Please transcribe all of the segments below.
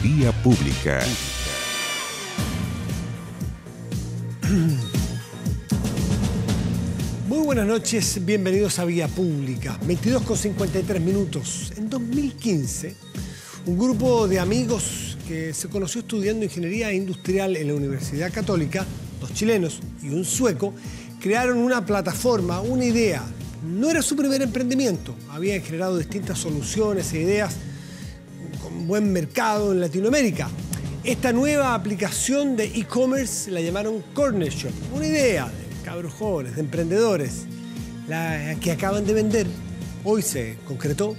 Vía Pública. Muy buenas noches, bienvenidos a Vía Pública. 22:53. En 2015, un grupo de amigos que se conoció estudiando ingeniería industrial en la Universidad Católica, 2 chilenos y un sueco, crearon una plataforma, una idea. No era su primer emprendimiento, habían generado distintas soluciones e ideas con buen mercado en Latinoamérica. Esta nueva aplicación de e-commerce la llamaron Corner Shop, una idea de cabros jóvenes, de emprendedores, la que acaban de vender, hoy se concretó,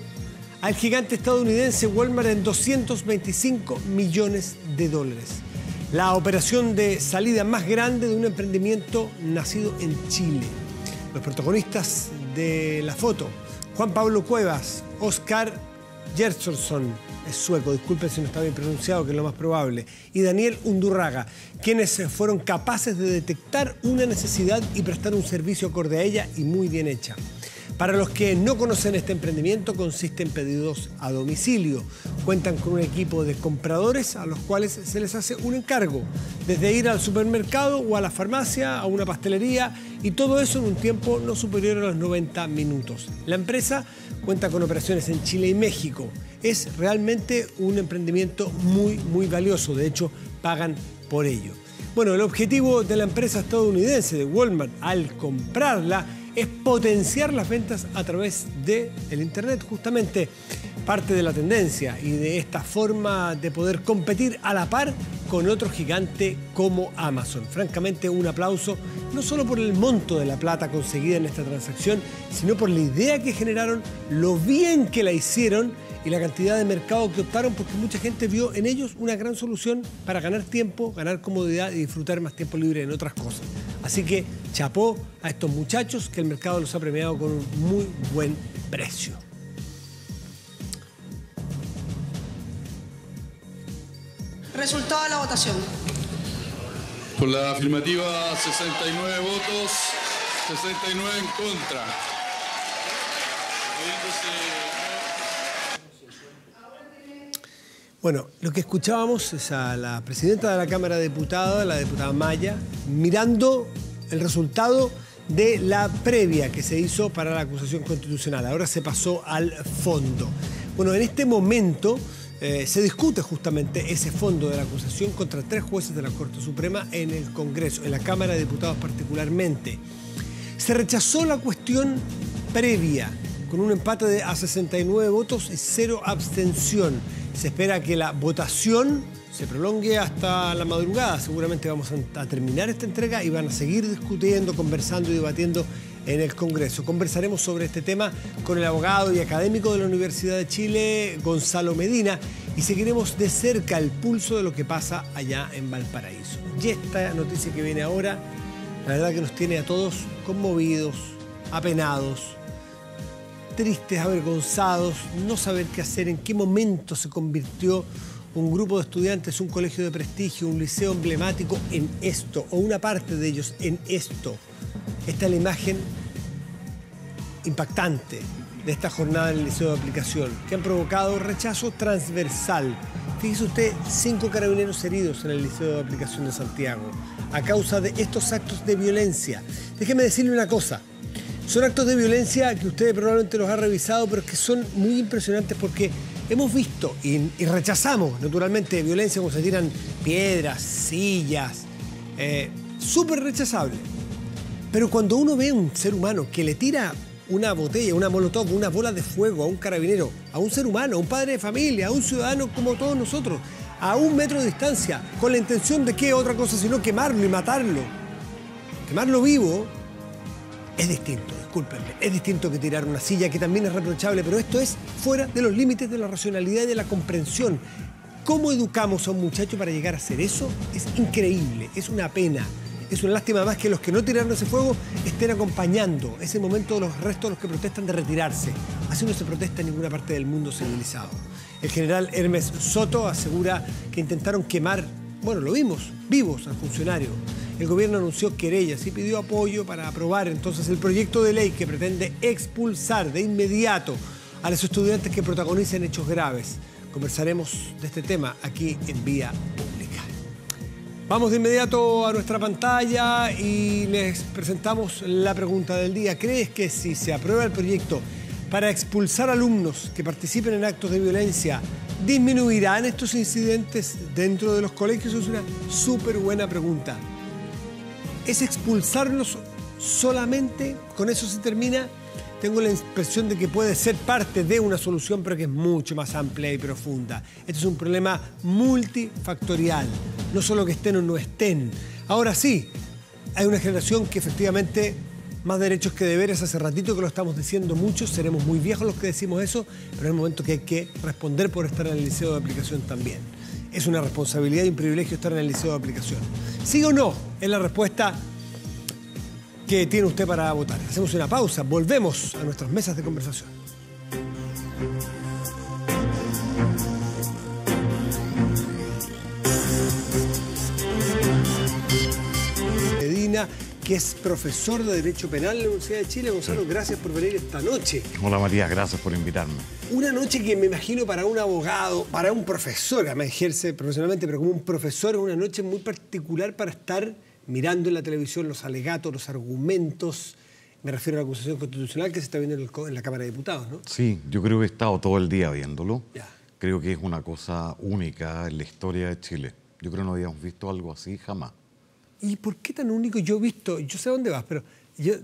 al gigante estadounidense Walmart en $225 millones. La operación de salida más grande de un emprendimiento nacido en Chile. Los protagonistas de la foto: Juan Pablo Cuevas, Oscar Gjertsson, es sueco, disculpen si no está bien pronunciado, que es lo más probable, y Daniel Undurraga, quienes fueron capaces de detectar una necesidad y prestar un servicio acorde a ella y muy bien hecha. Para los que no conocen este emprendimiento, consiste en pedidos a domicilio. Cuentan con un equipo de compradores a los cuales se les hace un encargo, desde ir al supermercado o a la farmacia, a una pastelería, y todo eso en un tiempo no superior a los 90 minutos. La empresa cuenta con operaciones en Chile y México. Es realmente un emprendimiento muy valioso, de hecho pagan por ello. Bueno, el objetivo de la empresa estadounidense de Walmart al comprarla es potenciar las ventas a través del Internet, justamente parte de la tendencia y de esta forma de poder competir a la par con otro gigante como Amazon. Francamente, un aplauso no solo por el monto de la plata conseguida en esta transacción, sino por la idea que generaron, lo bien que la hicieron y la cantidad de mercado que optaron, porque mucha gente vio en ellos una gran solución para ganar tiempo, ganar comodidad y disfrutar más tiempo libre en otras cosas. Así que chapó a estos muchachos que el mercado los ha premiado con un muy buen precio. Resultado de la votación. Por la afirmativa, 69 votos, 69 en contra. Bueno, lo que escuchábamos es a la presidenta de la Cámara de Diputados, la diputada Maya, mirando el resultado de la previa que se hizo para la acusación constitucional. Ahora se pasó al fondo. Bueno, en este momento se discute justamente ese fondo de la acusación contra 3 jueces de la Corte Suprema en el Congreso, en la Cámara de Diputados particularmente. Se rechazó la cuestión previa con un empate a 69 votos y 0 abstención. Se espera que la votación se prolongue hasta la madrugada. Seguramente vamos a terminar esta entrega y van a seguir discutiendo, conversando y debatiendo en el Congreso. Conversaremos sobre este tema con el abogado y académico de la Universidad de Chile, Gonzalo Medina, y seguiremos de cerca el pulso de lo que pasa allá en Valparaíso. Y esta noticia que viene ahora, la verdad que nos tiene a todos conmovidos, apenados, tristes, avergonzados, no saber qué hacer, en qué momento se convirtió un grupo de estudiantes, un colegio de prestigio, un liceo emblemático en esto, o una parte de ellos en esto. Esta es la imagen impactante de esta jornada en el Liceo de Aplicación, que han provocado rechazo transversal. Fíjese usted, 5 carabineros heridos en el Liceo de Aplicación de Santiago, a causa de estos actos de violencia. Déjeme decirle una cosa. Son actos de violencia que usted probablemente los ha revisado, pero que son muy impresionantes porque hemos visto y rechazamos naturalmente violencia como se tiran piedras, sillas, súper rechazable. Pero cuando uno ve a un ser humano que le tira una botella, una molotov, una bola de fuego a un carabinero, a un ser humano, a un padre de familia, a un ciudadano como todos nosotros, a 1 metro de distancia, con la intención de qué otra cosa sino quemarlo y matarlo, quemarlo vivo, es distinto, discúlpenme, es distinto que tirar una silla, que también es reprochable, pero esto es fuera de los límites de la racionalidad y de la comprensión. ¿Cómo educamos a un muchacho para llegar a hacer eso? Es increíble, es una pena. Es una lástima más que los que no tiraron ese fuego estén acompañando ese momento de los restos de los que protestan de retirarse. Así no se protesta en ninguna parte del mundo civilizado. El general Hermes Soto asegura que intentaron quemar, bueno, lo vimos, vivos al funcionario. El gobierno anunció querellas y pidió apoyo para aprobar entonces el proyecto de ley que pretende expulsar de inmediato a los estudiantes que protagonicen hechos graves, conversaremos de este tema aquí en Vía Pública. Vamos de inmediato a nuestra pantalla y les presentamos la pregunta del día. ¿Crees que si se aprueba el proyecto para expulsar alumnos que participen en actos de violencia, disminuirán estos incidentes dentro de los colegios? Es una súper buena pregunta. ¿Es expulsarlos solamente? ¿Con eso se termina? Tengo la impresión de que puede ser parte de una solución, pero que es mucho más amplia y profunda. Este es un problema multifactorial, no solo que estén o no estén. Ahora sí, hay una generación que efectivamente más derechos que deberes. Hace ratito que lo estamos diciendo muchos, seremos muy viejos los que decimos eso, pero es el momento que hay que responder por estar en el liceo de aplicación también. Es una responsabilidad y un privilegio estar en el liceo de aplicación. ¿Sí o no? Es la respuesta que tiene usted para votar. Hacemos una pausa, volvemos a nuestras mesas de conversación. Medina, que es profesor de Derecho Penal en la Universidad de Chile. Gonzalo, gracias por venir esta noche. Hola Matías, gracias por invitarme. Una noche que me imagino para un abogado, para un profesor, además ejerce profesionalmente, pero como un profesor, es una noche muy particular para estar mirando en la televisión los alegatos, los argumentos. Me refiero a la acusación constitucional que se está viendo en la Cámara de Diputados, ¿no? Sí, yo creo que he estado todo el día viéndolo. Ya. Creo que es una cosa única en la historia de Chile. Yo creo que no habíamos visto algo así jamás. ¿Y por qué tan único? Yo sé a dónde vas, pero yo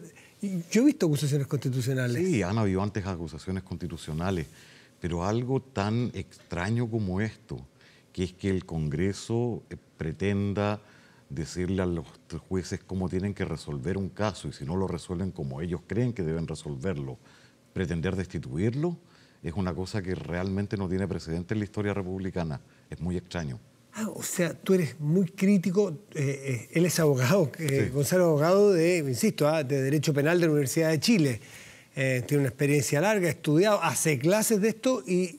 he visto acusaciones constitucionales. Sí, han habido antes acusaciones constitucionales, pero algo tan extraño como esto, que es que el Congreso pretenda decirle a los jueces cómo tienen que resolver un caso y si no lo resuelven como ellos creen que deben resolverlo, pretender destituirlo, es una cosa que realmente no tiene precedente en la historia republicana. Es muy extraño. Ah, o sea, tú eres muy crítico. Él es abogado, Sí. Gonzalo es abogado de Derecho Penal de la Universidad de Chile. Tiene una experiencia larga, ha estudiado, hace clases de esto y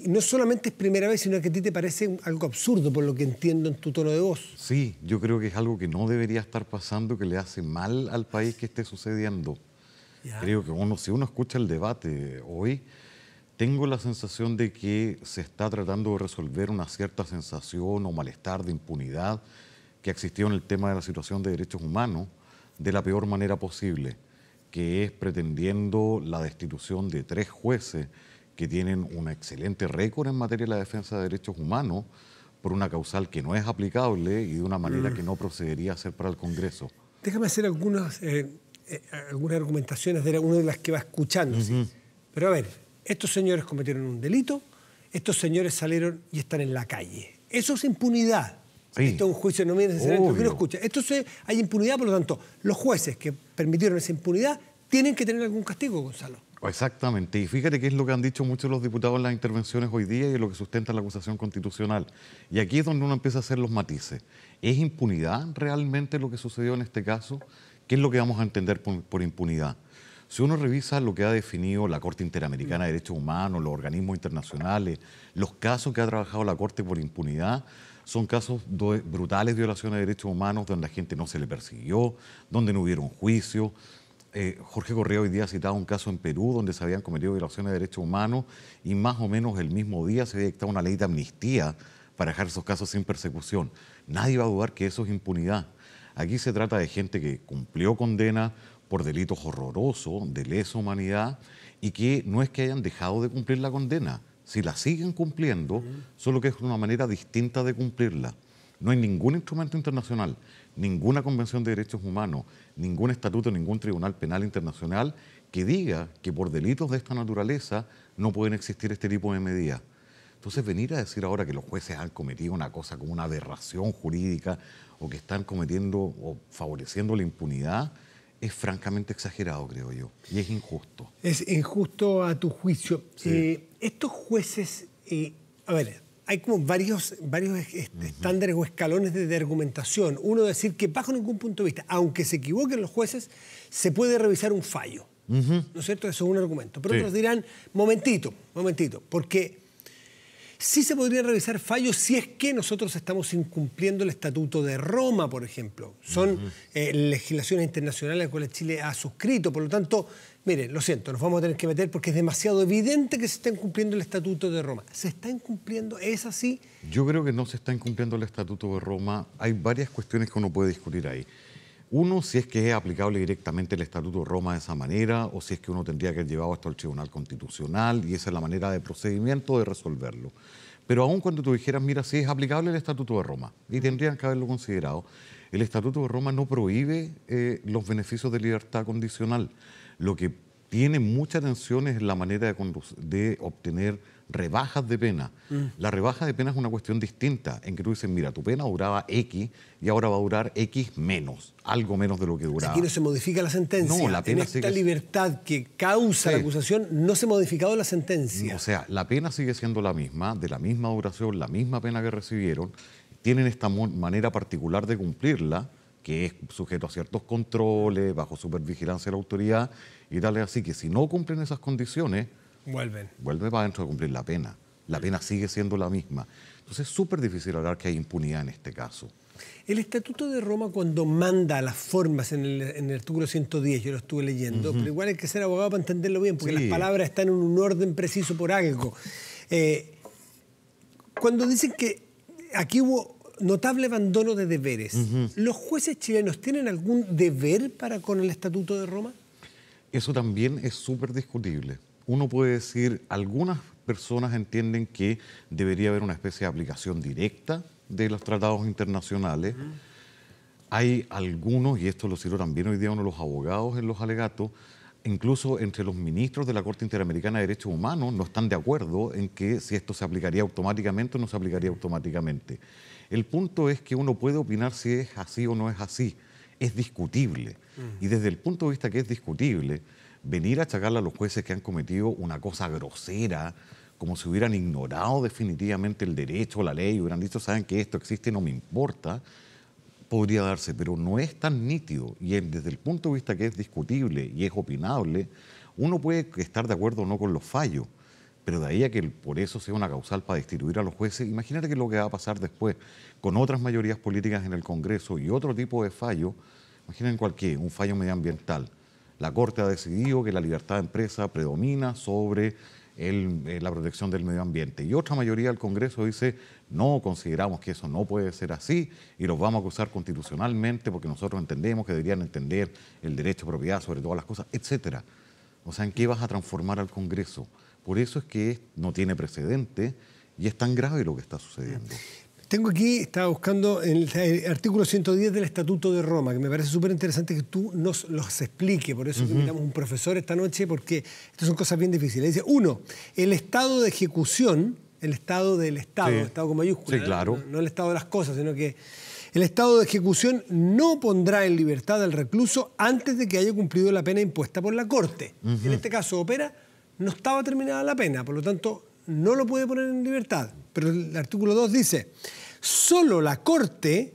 no solamente es primera vez, sino que a ti te parece algo absurdo, por lo que entiendo en tu tono de voz. Sí, yo creo que es algo que no debería estar pasando, que le hace mal al país que esté sucediendo. Ya. Creo que si uno escucha el debate hoy, tengo la sensación de que se está tratando de resolver una cierta sensación o malestar de impunidad que existió en el tema de la situación de derechos humanos de la peor manera posible, que es pretendiendo la destitución de 3 jueces que tienen un excelente récord en materia de la defensa de derechos humanos por una causal que no es aplicable y de una manera que no procedería a ser para el Congreso. Déjame hacer algunas argumentaciones de una de las que va escuchando. ¿Sí? Pero a ver, estos señores cometieron un delito, estos señores salieron y están en la calle. Eso es impunidad. Sí. Esto es un juicio no necesariamente Obvio. que uno escucha. Hay impunidad, por lo tanto, los jueces que permitieron esa impunidad tienen que tener algún castigo, Gonzalo. Exactamente, y fíjate que es lo que han dicho muchos de los diputados en las intervenciones hoy día y es lo que sustenta la acusación constitucional. Y aquí es donde uno empieza a hacer los matices. ¿Es impunidad realmente lo que sucedió en este caso? ¿Qué es lo que vamos a entender por impunidad? Si uno revisa lo que ha definido la Corte Interamericana de Derechos Humanos, los organismos internacionales, los casos que ha trabajado la Corte por impunidad, son casos de brutales violaciones de derechos humanos donde a la gente no se le persiguió, donde no hubieron juicio. Jorge Correa hoy día citaba un caso en Perú donde se habían cometido violaciones de derechos humanos y más o menos el mismo día se había dictado una ley de amnistía para dejar esos casos sin persecución. Nadie va a dudar que eso es impunidad. Aquí se trata de gente que cumplió condena por delitos horrorosos, de lesa humanidad, y que no es que hayan dejado de cumplir la condena. Si la siguen cumpliendo, solo que es una manera distinta de cumplirla. No hay ningún instrumento internacional, ninguna convención de derechos humanos, ningún estatuto, ningún tribunal penal internacional que diga que por delitos de esta naturaleza no pueden existir este tipo de medidas. Entonces, venir a decir ahora que los jueces han cometido una cosa como una aberración jurídica o que están cometiendo o favoreciendo la impunidad es francamente exagerado, creo yo, y es injusto. Es injusto a tu juicio. Sí. Estos jueces, a ver, hay como varios estándares o escalones de argumentación. Uno decir que bajo ningún punto de vista, aunque se equivoquen los jueces, se puede revisar un fallo. ¿No es cierto? Eso es un argumento. Pero Sí. otros dirán, momentito, porque Sí se podría revisar fallos si es que nosotros estamos incumpliendo el Estatuto de Roma, por ejemplo. Son legislaciones internacionales a las cuales Chile ha suscrito. Por lo tanto, mire, lo siento, nos vamos a tener que meter porque es demasiado evidente que se está incumpliendo el Estatuto de Roma. ¿Se está incumpliendo? ¿Es así? Yo creo que no se está incumpliendo el Estatuto de Roma. Hay varias cuestiones que uno puede discutir ahí. Uno, si es que es aplicable directamente el Estatuto de Roma de esa manera o si es que uno tendría que haber llevado esto al Tribunal Constitucional y esa es la manera de procedimiento de resolverlo. Pero aún cuando tú dijeras, mira, sí es aplicable el Estatuto de Roma y tendrían que haberlo considerado, el Estatuto de Roma no prohíbe los beneficios de libertad condicional. Lo que tiene mucha atención es la manera de obtener rebajas de pena. La rebaja de pena es una cuestión distinta, en que tú dices, mira, tu pena duraba X y ahora va a durar X menos, algo menos de lo que duraba. Aquí no se modifica la sentencia. No, la pena en esta libertad que causa la acusación no se ha modificado la sentencia. O sea, la pena sigue siendo la misma, de la misma duración, la misma pena que recibieron. Tienen esta manera particular de cumplirla, que es sujeto a ciertos controles, bajo supervigilancia de la autoridad y tal. Así que si no cumplen esas condiciones, vuelve para adentro a cumplir la pena. La pena sigue siendo la misma. Entonces es súper difícil hablar que hay impunidad en este caso. El Estatuto de Roma, cuando manda las formas en el artículo 110, yo lo estuve leyendo, pero igual hay que ser abogado para entenderlo bien, porque las palabras están en un orden preciso por algo. Cuando dicen que aquí hubo notable abandono de deberes, ¿los jueces chilenos tienen algún deber para con el Estatuto de Roma? Eso también es súper discutible. Uno puede decir, algunas personas entienden que debería haber una especie de aplicación directa de los tratados internacionales. Hay algunos, y esto lo citó también hoy día uno de los abogados en los alegatos, incluso entre los ministros de la Corte Interamericana de Derechos Humanos no están de acuerdo en que si esto se aplicaría automáticamente o no se aplicaría automáticamente. El punto es que uno puede opinar si es así o no es así. Es discutible. Y desde el punto de vista que es discutible, venir a achacarle a los jueces que han cometido una cosa grosera, como si hubieran ignorado definitivamente el derecho o la ley, hubieran dicho, saben que esto existe y no me importa, podría darse, pero no es tan nítido. Y desde el punto de vista que es discutible y es opinable, uno puede estar de acuerdo o no con los fallos, pero de ahí a que por eso sea una causal para destituir a los jueces, imagínate que es lo que va a pasar después con otras mayorías políticas en el Congreso y otro tipo de fallo. Imaginen cualquier, un fallo medioambiental. La Corte ha decidido que la libertad de empresa predomina sobre la protección del medio ambiente. Y otra mayoría del Congreso dice, no, consideramos que eso no puede ser así y los vamos a acusar constitucionalmente porque nosotros entendemos que deberían entender el derecho a propiedad sobre todas las cosas, etcétera. O sea, ¿en qué vas a transformar al Congreso? Por eso es que no tiene precedente y es tan grave lo que está sucediendo. Tengo aquí, estaba buscando el artículo 110 del Estatuto de Roma, que me parece súper interesante que tú nos los expliques. Por eso invitamos a un profesor esta noche, porque estas son cosas bien difíciles. Dice, 1, el estado de ejecución, el estado del Estado, Sí. Estado con mayúscula, Sí, claro. no el estado de las cosas, sino que el estado de ejecución no pondrá en libertad al recluso antes de que haya cumplido la pena impuesta por la Corte. En este caso, Opera, no estaba terminada la pena, por lo tanto, no lo puede poner en libertad. Pero el artículo 2 dice, solo la Corte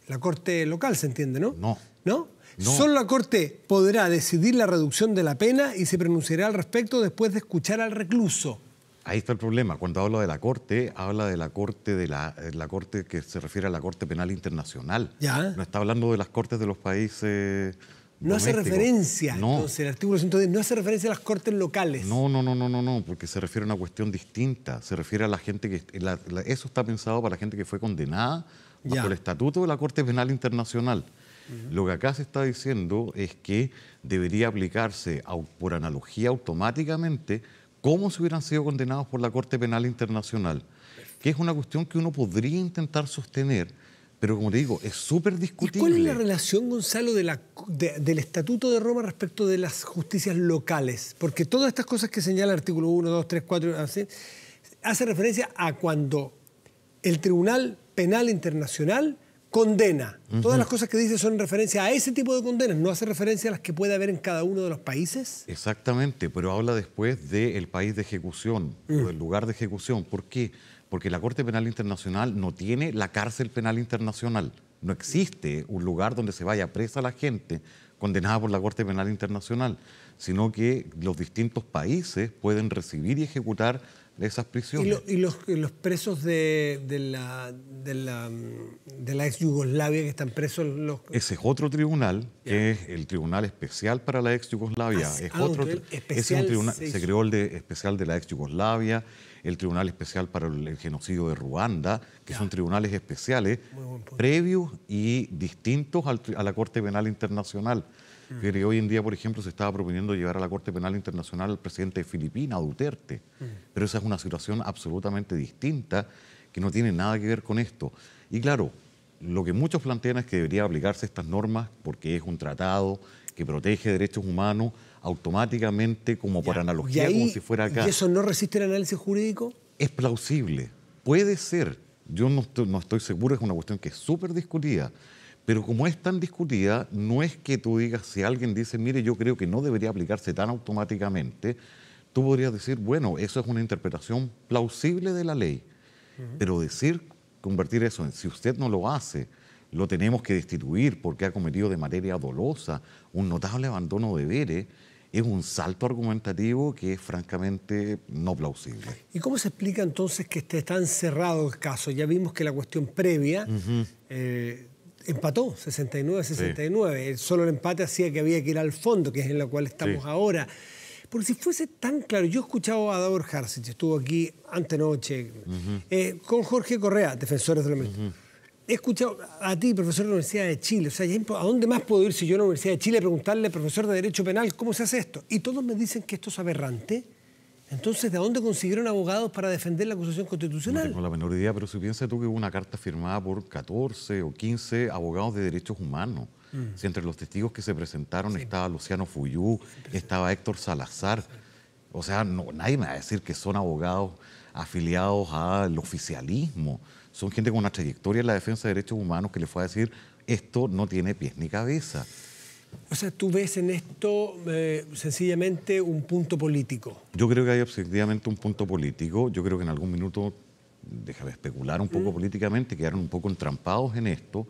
local se entiende, ¿no? No. ¿No? Solo la Corte podrá decidir la reducción de la pena y se pronunciará al respecto después de escuchar al recluso. Ahí está el problema. Cuando habla de la Corte, habla de la Corte la Corte que se refiere a la Corte Penal Internacional. Ya. No está hablando de las Cortes de los países No hace domésticos. referencia, No. entonces el artículo 110 no hace referencia a las Cortes locales. No, porque se refiere a una cuestión distinta. Se refiere a la gente que... eso está pensado para la gente que fue condenada bajo Ya. el Estatuto de la Corte Penal Internacional. Lo que acá se está diciendo es que debería aplicarse por analogía automáticamente como si hubieran sido condenados por la Corte Penal Internacional, que es una cuestión que uno podría intentar sostener, pero como te digo, es súper ¿Y discutible. cuál es la relación, Gonzalo, del Estatuto de Roma respecto de las justicias locales? Porque todas estas cosas que señala el artículo 1, 2, 3, 4, así, hace referencia a cuando el Tribunal Penal Internacional condena. Todas las cosas que dice son en referencia a ese tipo de condenas, no hace referencia a las que puede haber en cada uno de los países. Exactamente, pero habla después del país de ejecución o del lugar de ejecución. ¿Por qué? Porque la Corte Penal Internacional no tiene la cárcel penal internacional. No existe un lugar donde se vaya presa la gente condenada por la Corte Penal Internacional, sino que los distintos países pueden recibir y ejecutar esas prisiones. ¿Y los presos de la ex Yugoslavia que están presos? Ese es otro tribunal, que es el Tribunal Especial para la ex Yugoslavia. Es un tribunal, se creó el especial de la ex Yugoslavia, el Tribunal Especial para el Genocidio de Ruanda, que son tribunales especiales previos y distintos a la Corte Penal Internacional. Pero hoy en día, por ejemplo, se estaba proponiendo llevar a la Corte Penal Internacional al presidente de Filipinas, Duterte. Pero esa es una situación absolutamente distinta que no tiene nada que ver con esto. Y claro, lo que muchos plantean es que debería aplicarse estas normas porque es un tratado que protege derechos humanos automáticamente, como por analogía, como si fuera acá. ¿Y eso no resiste el análisis jurídico? Es plausible, puede ser. Yo no estoy seguro, es una cuestión que es súper discutida. Pero como es tan discutida, no es que tú digas, si alguien dice, mire, yo creo que no debería aplicarse tan automáticamente, tú podrías decir, bueno, eso es una interpretación plausible de la ley. Pero convertir eso en, si usted no lo hace, lo tenemos que destituir porque ha cometido de manera dolosa un notable abandono de deberes, es un salto argumentativo que es francamente no plausible. ¿Y cómo se explica entonces que esté tan cerrado el caso? Ya vimos que la cuestión previa empató 69-69. Sí. Solo el empate hacía que había que ir al fondo, que es en la cual estamos ahora. Porque si fuese tan claro, yo he escuchado a Davor Harsic, estuvo aquí antenoche, con Jorge Correa, defensores de la He escuchado a ti, profesor de la Universidad de Chile, o sea, ¿a dónde más puedo ir si yo a la Universidad de Chile a preguntarle al profesor de Derecho Penal cómo se hace esto? Y todos me dicen que esto es aberrante. Entonces, ¿de dónde consiguieron abogados para defender la acusación constitucional? No tengo la menor idea, pero si piensas tú que hubo una carta firmada por 14 o 15 abogados de derechos humanos. Si entre los testigos que se presentaron estaba Luciano Fuyú, estaba Héctor Salazar. O sea, nadie me va a decir que son abogados afiliados al oficialismo. Son gente con una trayectoria en la defensa de derechos humanos que le fue a decir, esto no tiene pies ni cabeza. O sea, ¿tú ves en esto sencillamente un punto político? Yo creo que hay efectivamente un punto político. Yo creo que en algún minuto, déjame especular un poco políticamente, quedaron un poco entrampados en esto.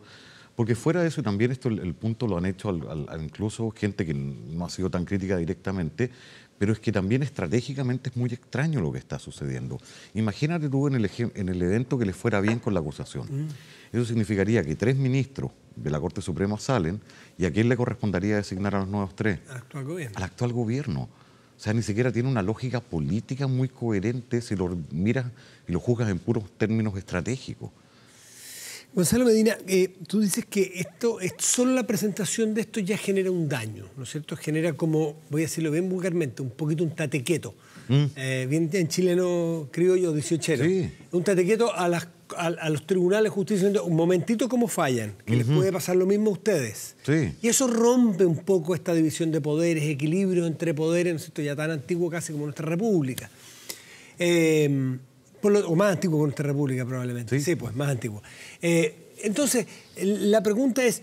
Porque fuera de eso, y también esto el punto lo han hecho incluso gente que no ha sido tan crítica directamente, pero es que también estratégicamente es muy extraño lo que está sucediendo. Imagínate tú en el evento que les fuera bien con la acusación. Eso significaría que 3 ministros de la Corte Suprema salen, ¿y a quién le correspondería designar a los nuevos 3? Al actual gobierno. Al actual gobierno. O sea, ni siquiera tiene una lógica política muy coherente si lo miras y lo juzgas en puros términos estratégicos. Gonzalo Medina, tú dices que solo la presentación de esto ya genera un daño, ¿no es cierto? Genera como, voy a decirlo bien vulgarmente, un poquito un tatequeto. Bien en chileno criollo 18ero. Sí. Un tatequeto a los tribunales de justicia, un momentito cómo fallan, que les puede pasar lo mismo a ustedes. Sí. Y eso rompe un poco esta división de poderes, equilibrio entre poderes, ¿no es cierto? Ya tan antiguo casi como nuestra república. O más antiguo que nuestra república probablemente. Sí, pues más antiguo. Entonces, la pregunta es,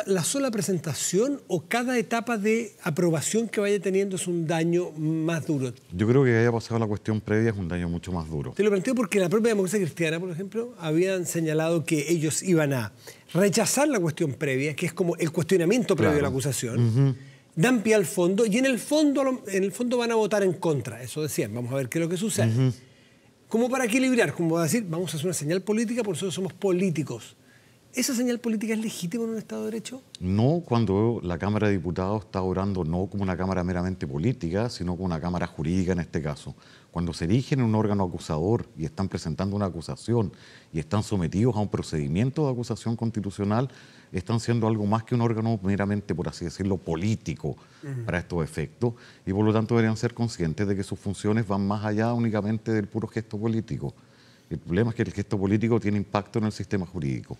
¿la sola presentación o cada etapa de aprobación que vaya teniendo es un daño más duro? Yo creo que haya pasado la cuestión previa es un daño mucho más duro. Te lo planteo porque la propia democracia cristiana, por ejemplo, habían señalado que ellos iban a rechazar la cuestión previa, que es como el cuestionamiento previo a la acusación, dan pie al fondo y en el fondo van a votar en contra. Eso decían, vamos a ver qué es lo que sucede. Como para equilibrar, como decir, vamos a hacer una señal política, por eso somos políticos. ¿Esa señal política es legítima en un Estado de Derecho? No cuando la Cámara de Diputados está obrando no como una Cámara meramente política, sino como una Cámara jurídica en este caso. Cuando se erigen en un órgano acusador y están presentando una acusación y están sometidos a un procedimiento de acusación constitucional, están siendo algo más que un órgano meramente, por así decirlo, político para estos efectos y por lo tanto deberían ser conscientes de que sus funciones van más allá únicamente del puro gesto político. El problema es que el gesto político tiene impacto en el sistema jurídico.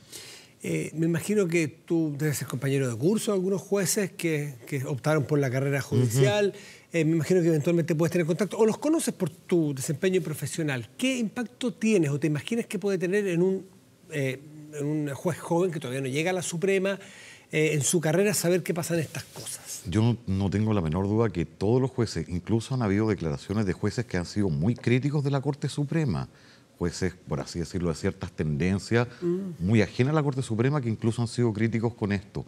Me imagino que tú debes ser compañero de curso de algunos jueces que optaron por la carrera judicial. Me imagino que eventualmente puedes tener contacto o los conoces por tu desempeño profesional. ¿Qué impacto tienes o te imaginas que puede tener en un juez joven que todavía no llega a la Suprema, en su carrera, saber qué pasan estas cosas? Yo no tengo la menor duda que todos los jueces, incluso han habido declaraciones de jueces que han sido muy críticos de la Corte Suprema, jueces, por así decirlo, de ciertas tendencias muy ajenas a la Corte Suprema que incluso han sido críticos con esto.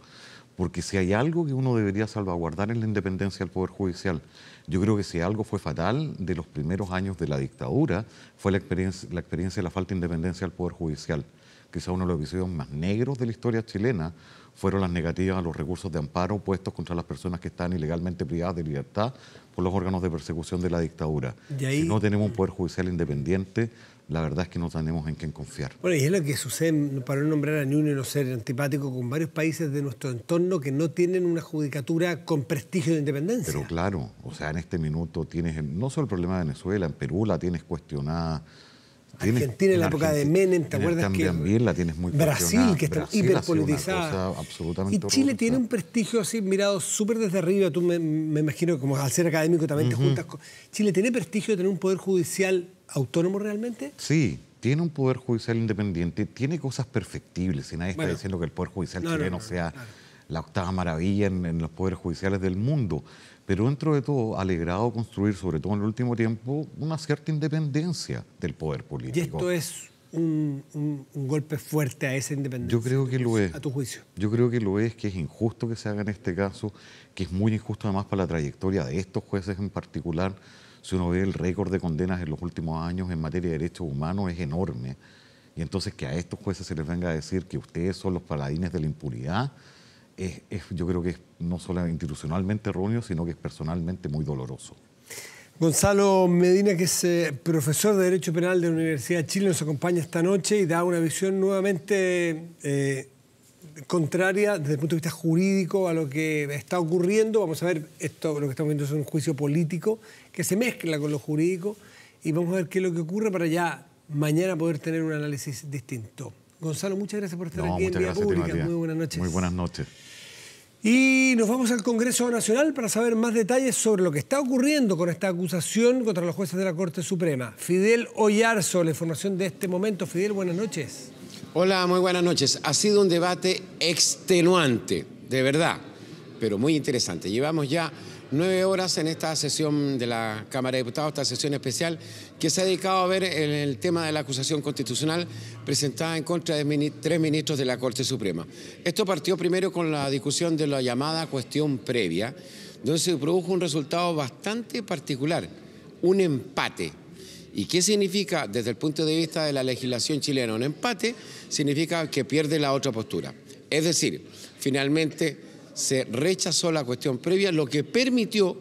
Porque si hay algo que uno debería salvaguardar es la independencia del Poder Judicial. Yo creo que si algo fue fatal de los primeros años de la dictadura fue la experiencia de la falta de independencia del Poder Judicial. Quizá uno de los episodios más negros de la historia chilena fueron las negativas a los recursos de amparo puestos contra las personas que están ilegalmente privadas de libertad por los órganos de persecución de la dictadura. Si no tenemos un Poder Judicial independiente, la verdad es que no tenemos en quién confiar. Bueno, y es lo que sucede, para no nombrar a ni uno y no ser antipático, con varios países de nuestro entorno que no tienen una judicatura con prestigio de independencia. Pero claro, o sea, en este minuto tienes no solo el problema de Venezuela, en Perú la tienes cuestionada. Argentina en la época de Menem, ¿te acuerdas que también la tienes muy Brasil, que está hiperpolitizada. Absolutamente y Chile horrorosa. tiene un prestigio así mirado súper desde arriba. Tú me imagino que como al ser académico también te juntas con... ¿Chile tiene prestigio de tener un poder judicial autónomo realmente? Sí, tiene un poder judicial independiente, tiene cosas perfectibles. Y nadie está diciendo que el poder judicial chileno sea la octava maravilla en los poderes judiciales del mundo. Pero dentro de todo ha logrado construir, sobre todo en el último tiempo, una cierta independencia del poder político. Y esto es un golpe fuerte a esa independencia. Yo creo que lo es. A tu juicio. Yo creo que lo es, que es injusto que se haga en este caso, que es muy injusto además para la trayectoria de estos jueces en particular. Si uno ve el récord de condenas en los últimos años en materia de derechos humanos es enorme. Y entonces que a estos jueces se les venga a decir que ustedes son los paladines de la impunidad, yo creo que es no solo institucionalmente erróneo, sino que es personalmente muy doloroso. Gonzalo Medina, que es profesor de Derecho Penal de la Universidad de Chile, nos acompaña esta noche y da una visión nuevamente contraria desde el punto de vista jurídico a lo que está ocurriendo. Vamos a ver, esto, lo que estamos viendo es un juicio político que se mezcla con lo jurídico y vamos a ver qué es lo que ocurre para ya mañana poder tener un análisis distinto. Gonzalo, muchas gracias por estar aquí en Vía Pública. Muy buenas noches. Muy buenas noches. Y nos vamos al Congreso Nacional para saber más detalles sobre lo que está ocurriendo con esta acusación contra los jueces de la Corte Suprema. Fidel Oyarzo, la información de este momento. Fidel, buenas noches. Hola, muy buenas noches. Ha sido un debate extenuante, de verdad, pero muy interesante. Llevamos ya 9 horas en esta sesión de la Cámara de Diputados, esta sesión especial, que se ha dedicado a ver el tema de la acusación constitucional presentada en contra de 3 ministros de la Corte Suprema. Esto partió primero con la discusión de la llamada cuestión previa, donde se produjo un resultado bastante particular, un empate. ¿Y qué significa desde el punto de vista de la legislación chilena? Un empate significa que pierde la otra postura. Es decir, finalmente se rechazó la cuestión previa, lo que permitió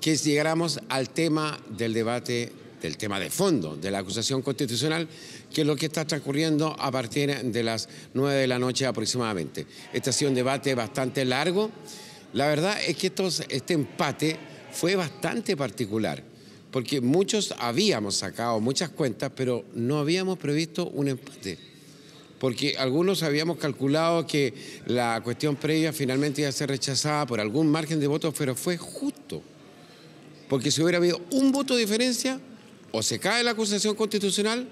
que llegáramos al tema del debate, del tema de fondo, de la acusación constitucional, que es lo que está transcurriendo a partir de las 9 de la noche aproximadamente. Este ha sido un debate bastante largo. La verdad es que este empate fue bastante particular, porque muchos habíamos sacado muchas cuentas, pero no habíamos previsto un empate. Porque algunos habíamos calculado que la cuestión previa finalmente iba a ser rechazada por algún margen de votos, pero fue justo. Porque si hubiera habido un voto de diferencia, o se cae la acusación constitucional,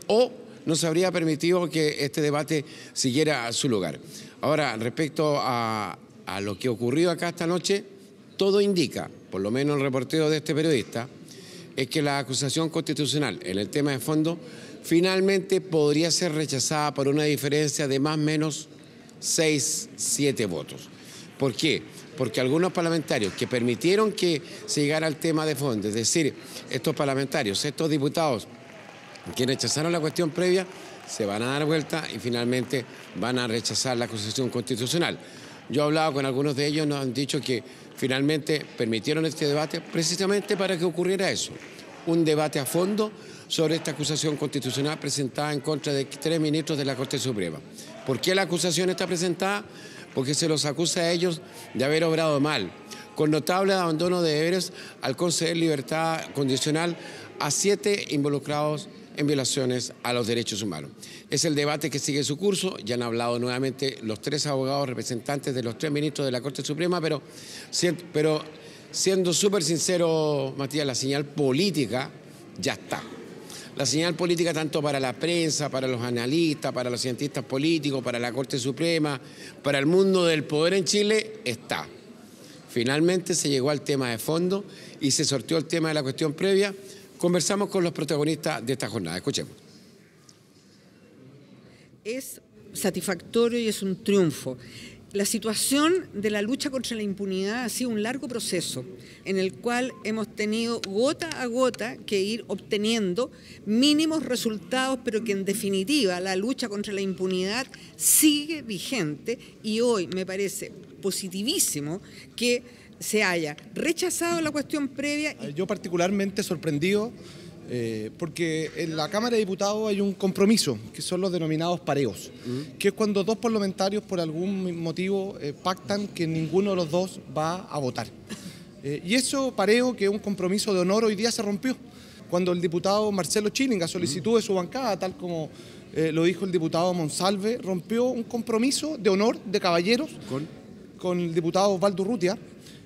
o no se habría permitido que este debate siguiera a su lugar. Ahora, respecto a lo que ocurrió acá esta noche, todo indica, por lo menos el reporteo de este periodista, es que la acusación constitucional en el tema de fondo finalmente podría ser rechazada por una diferencia de más o menos 6, 7 votos. ¿Por qué? Porque algunos parlamentarios que permitieron que se llegara al tema de fondo, es decir, estos parlamentarios, estos diputados que rechazaron la cuestión previa, se van a dar vuelta y finalmente van a rechazar la acusación constitucional. Yo he hablado con algunos de ellos, nos han dicho que finalmente permitieron este debate precisamente para que ocurriera eso, un debate a fondo sobre esta acusación constitucional presentada en contra de 3 ministros de la Corte Suprema. ¿Por qué la acusación está presentada? Porque se los acusa a ellos de haber obrado mal, con notable abandono de deberes al conceder libertad condicional a 7 involucrados en violaciones a los derechos humanos. Es el debate que sigue su curso, ya han hablado nuevamente los 3 abogados representantes de los 3 ministros de la Corte Suprema, pero siendo súper sincero, Matías, la señal política ya está. La señal política tanto para la prensa, para los analistas, para los cientistas políticos, para la Corte Suprema, para el mundo del poder en Chile, está. Finalmente se llegó al tema de fondo y se sorteó el tema de la cuestión previa. Conversamos con los protagonistas de esta jornada. Escuchemos. Es satisfactorio y es un triunfo. La situación de la lucha contra la impunidad ha sido un largo proceso en el cual hemos tenido gota a gota que ir obteniendo mínimos resultados, pero que en definitiva la lucha contra la impunidad sigue vigente y hoy me parece positivísimo que se haya rechazado la cuestión previa. Yo particularmente sorprendido porque en la Cámara de Diputados hay un compromiso, que son los denominados pareos, que es cuando dos parlamentarios por algún motivo pactan que ninguno de los dos va a votar. Y eso pareo, que es un compromiso de honor, hoy día se rompió. Cuando el diputado Marcelo Schilling, a solicitud de su bancada, tal como lo dijo el diputado Monsalve, rompió un compromiso de honor de caballeros con el diputado Osvaldo Urrutia,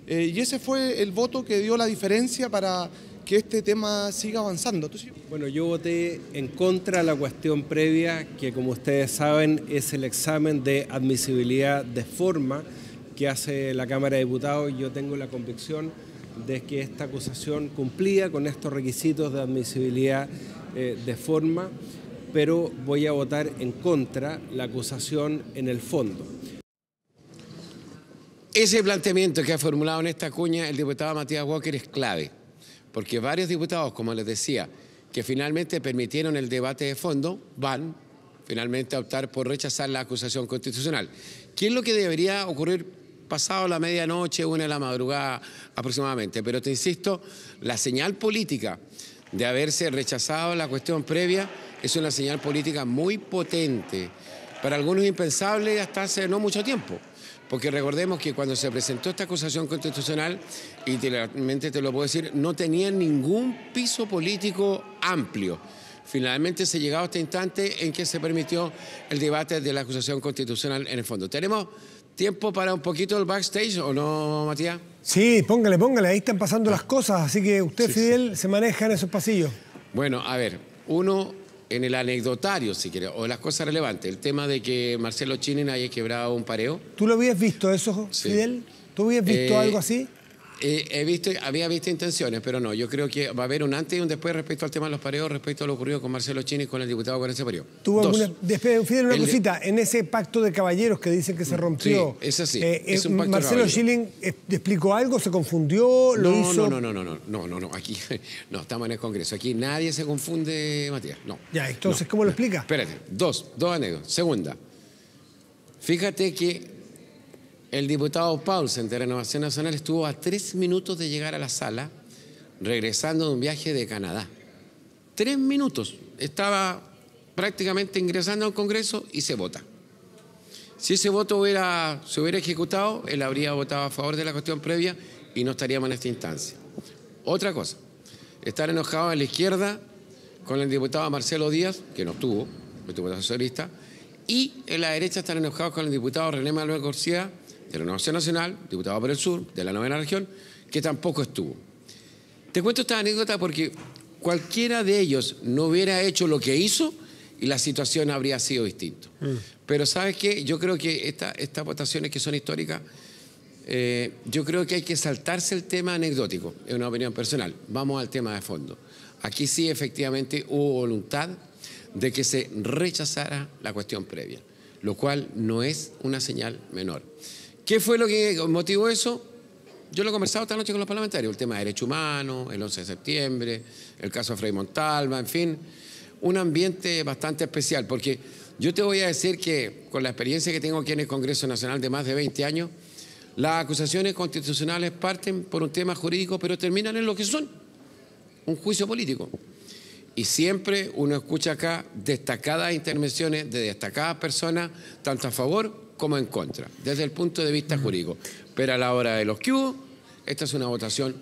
y ese fue el voto que dio la diferencia para que este tema siga avanzando. Entonces, bueno, yo voté en contra de la cuestión previa, que como ustedes saben es el examen de admisibilidad de forma que hace la Cámara de Diputados. Yo tengo la convicción de que esta acusación cumplía con estos requisitos de admisibilidad de forma, pero voy a votar en contra la acusación en el fondo. Ese planteamiento que ha formulado en esta cuña el diputado Matías Walker es clave, porque varios diputados, como les decía, que finalmente permitieron el debate de fondo, van finalmente a optar por rechazar la acusación constitucional. ¿Qué es lo que debería ocurrir pasado la medianoche, 1 de la madrugada aproximadamente? Pero te insisto, la señal política de haberse rechazado la cuestión previa es una señal política muy potente, para algunos impensable hasta hace no mucho tiempo. Porque recordemos que cuando se presentó esta acusación constitucional, y literalmente te lo puedo decir, no tenía ningún piso político amplio. Finalmente se llegó a este instante en que se permitió el debate de la acusación constitucional en el fondo. ¿Tenemos tiempo para un poquito el backstage o no, Matías? Sí, póngale, ahí están pasando las cosas, así que usted, Fidel, se maneja en esos pasillos. Bueno, a ver, uno en el anecdotario, si quiere, o las cosas relevantes, el tema de que Marcelo Schilling haya quebrado un pareo. ¿Tú lo habías visto eso, Fidel? ¿Tú habías visto algo así? Había visto intenciones, pero no, yo creo que va a haber un antes y un después respecto al tema de los pareos, respecto a lo ocurrido con Marcelo Schilling y con el diputado con ese pareo. ¿Tuvo alguna, Fidel, una cosita, en ese pacto de caballeros que dicen que se rompió? Sí, es así, es un pacto ¿Marcelo Schilling explicó algo, se confundió, lo hizo? No, aquí no, estamos en el Congreso, aquí nadie se confunde, Matías, no. Ya, entonces, ¿cómo lo explica? Espérate, dos anécdotas. Segunda, fíjate que el diputado Paulsen de Renovación Nacional estuvo a 3 minutos de llegar a la sala, regresando de un viaje de Canadá. 3 minutos. Estaba prácticamente ingresando al Congreso y se vota. Si ese voto se hubiera ejecutado, él habría votado a favor de la cuestión previa y no estaríamos en esta instancia. Otra cosa, estar enojado en la izquierda con el diputado Marcelo Díaz, que no estuvo, el diputado socialista, y en la derecha estar enojados con el diputado René Manuel García, de la Renovación Nacional, diputado por el Sur, de la 9ª región, que tampoco estuvo. Te cuento esta anécdota porque cualquiera de ellos no hubiera hecho lo que hizo y la situación habría sido distinta. Pero ¿sabes qué? Yo creo que estas votaciones que son históricas, yo creo que hay que saltarse el tema anecdótico, es una opinión personal. Vamos al tema de fondo. Aquí sí efectivamente hubo voluntad de que se rechazara la cuestión previa, lo cual no es una señal menor. ¿Qué fue lo que motivó eso? Yo lo he conversado esta noche con los parlamentarios, el tema de derechos humanos, el 11 de septiembre, el caso de Frei Montalva, en fin, un ambiente bastante especial, porque yo te voy a decir que con la experiencia que tengo aquí en el Congreso Nacional de más de 20 años, las acusaciones constitucionales parten por un tema jurídico, pero terminan en lo que son, un juicio político. Y siempre uno escucha acá destacadas intervenciones de destacadas personas, tanto a favor como en contra, desde el punto de vista jurídico. Pero a la hora de los que hubo, esta es una votación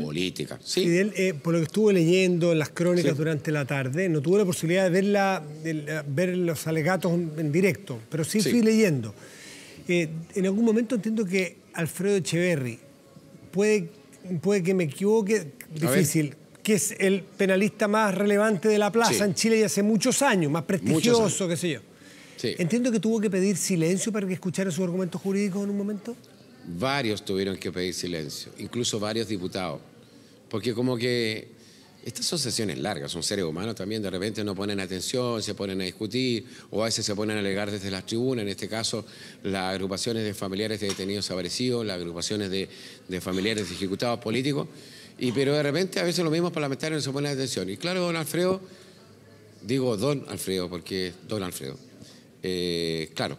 política. ¿Sí? Fidel, por lo que estuve leyendo en las crónicas durante la tarde, no tuve la posibilidad de ver los alegatos en directo, pero sí fui leyendo. En algún momento entiendo que Alfredo Echeverri, puede que me equivoque, difícil, que es el penalista más relevante de la plaza en Chile y hace muchos años, más prestigioso, qué sé yo. Sí. Entiendo que tuvo que pedir silencio para que escuchara sus argumentos jurídicos en un momento. Varios tuvieron que pedir silencio, incluso varios diputados, porque como que Estas son sesiones largas, son seres humanos también, de repente no ponen atención, se ponen a discutir, o a veces se ponen a alegar desde las tribunas, en este caso las agrupaciones de familiares de detenidos desaparecidos, las agrupaciones de familiares de ejecutados políticos, pero de repente a veces los mismos parlamentarios no se ponen atención. Y claro, don Alfredo, digo don Alfredo porque es don Alfredo, claro,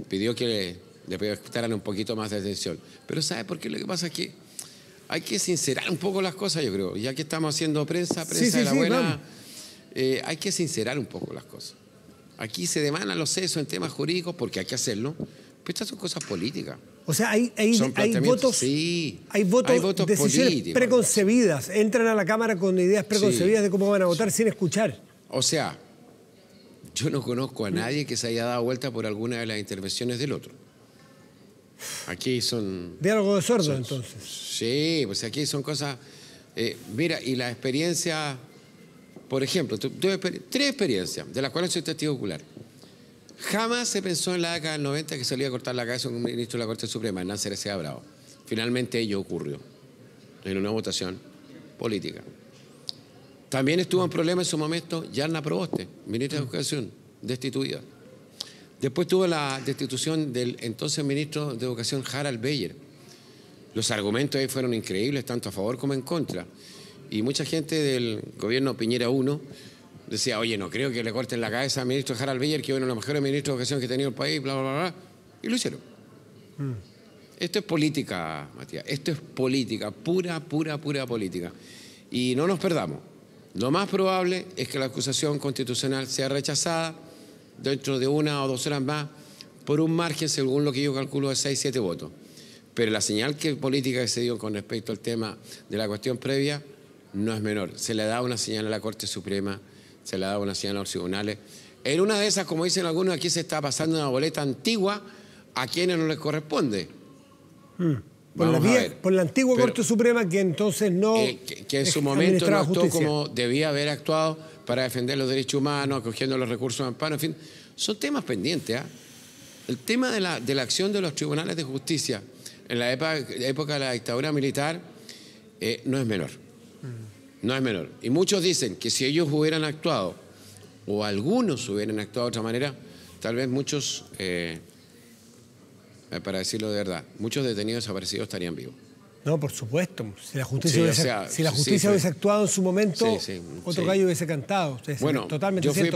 pidió que le prestaran un poquito más de atención. Pero ¿sabe por qué? Lo que pasa es que hay que sincerar un poco las cosas, yo creo. Ya que estamos haciendo prensa de la buena, hay que sincerar un poco las cosas. Aquí se demandan los sesos en temas jurídicos porque hay que hacerlo, pero estas son cosas políticas. O sea, hay votos, sí, hay votos decisiones políticos, preconcebidas. Entran a la Cámara con ideas preconcebidas de cómo van a votar sin escuchar. O sea, yo no conozco a nadie que se haya dado vuelta por alguna de las intervenciones del otro. Aquí son... Diálogo de sordos, entonces. Sí, pues aquí son cosas... mira, y la experiencia... Por ejemplo, tuve 3 experiencias, de las cuales soy testigo ocular. Jamás se pensó en la década del 90 que se le iba a cortar la cabeza a un ministro de la Corte Suprema, Hernán Cereceda Bravo. Finalmente ello ocurrió, en una votación política. También estuvo en problema en su momento Yarna Proboste, ministra de Educación, destituida. Después tuvo la destitución del entonces ministro de Educación, Harald Beyer. Los argumentos ahí fueron increíbles, tanto a favor como en contra. Y mucha gente del gobierno Piñera 1 decía, oye, no creo que le corten la cabeza al ministro Harald Beyer, que es uno de los mejores ministros de Educación que ha tenido el país, bla, bla, bla, bla. Y lo hicieron. Esto es política, Matías. Esto es política, pura política. Y no nos perdamos. Lo más probable es que la acusación constitucional sea rechazada dentro de 1 o 2 horas más, por un margen, según lo que yo calculo, de 6, 7 votos. Pero la señal política que se dio con respecto al tema de la cuestión previa no es menor. Se le da una señal a la Corte Suprema, se le da una señal a los tribunales. En una de esas, como dicen algunos, aquí se está pasando una boleta antigua a quienes no les corresponde. Por la antigua Corte Suprema, que entonces no... que en su momento no actuó como debía haber actuado para defender los derechos humanos, acogiendo los recursos de amparo, en fin. Son temas pendientes. El tema de la acción de los tribunales de justicia en la época de la dictadura militar no es menor. No es menor. Y muchos dicen que si ellos hubieran actuado, o algunos hubieran actuado de otra manera, tal vez muchos... para decirlo de verdad, muchos detenidos desaparecidos estarían vivos. No, por supuesto. Si la justicia, hubiese actuado en su momento, otro gallo hubiese cantado. Bueno, totalmente yo fui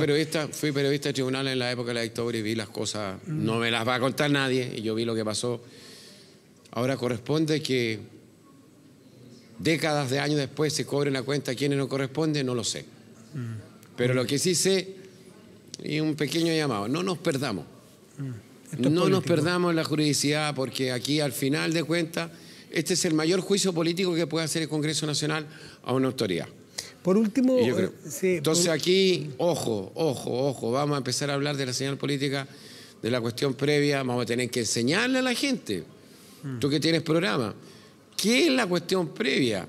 periodista de tribunal en la época de la dictadura y vi las cosas, no me las va a contar nadie, y yo vi lo que pasó. Ahora corresponde que décadas de años después se cobren a cuenta a quienes no corresponde, no lo sé. Pero lo que sí sé, y un pequeño llamado, no nos perdamos. No nos perdamos en la juridicidad, porque aquí al final de cuentas este es el mayor juicio político que puede hacer el Congreso Nacional a una autoridad. Por último... Entonces aquí, ojo, vamos a empezar a hablar de la señal política, de la cuestión previa, vamos a tener que enseñarle a la gente, tú que tienes programa, ¿qué es la cuestión previa?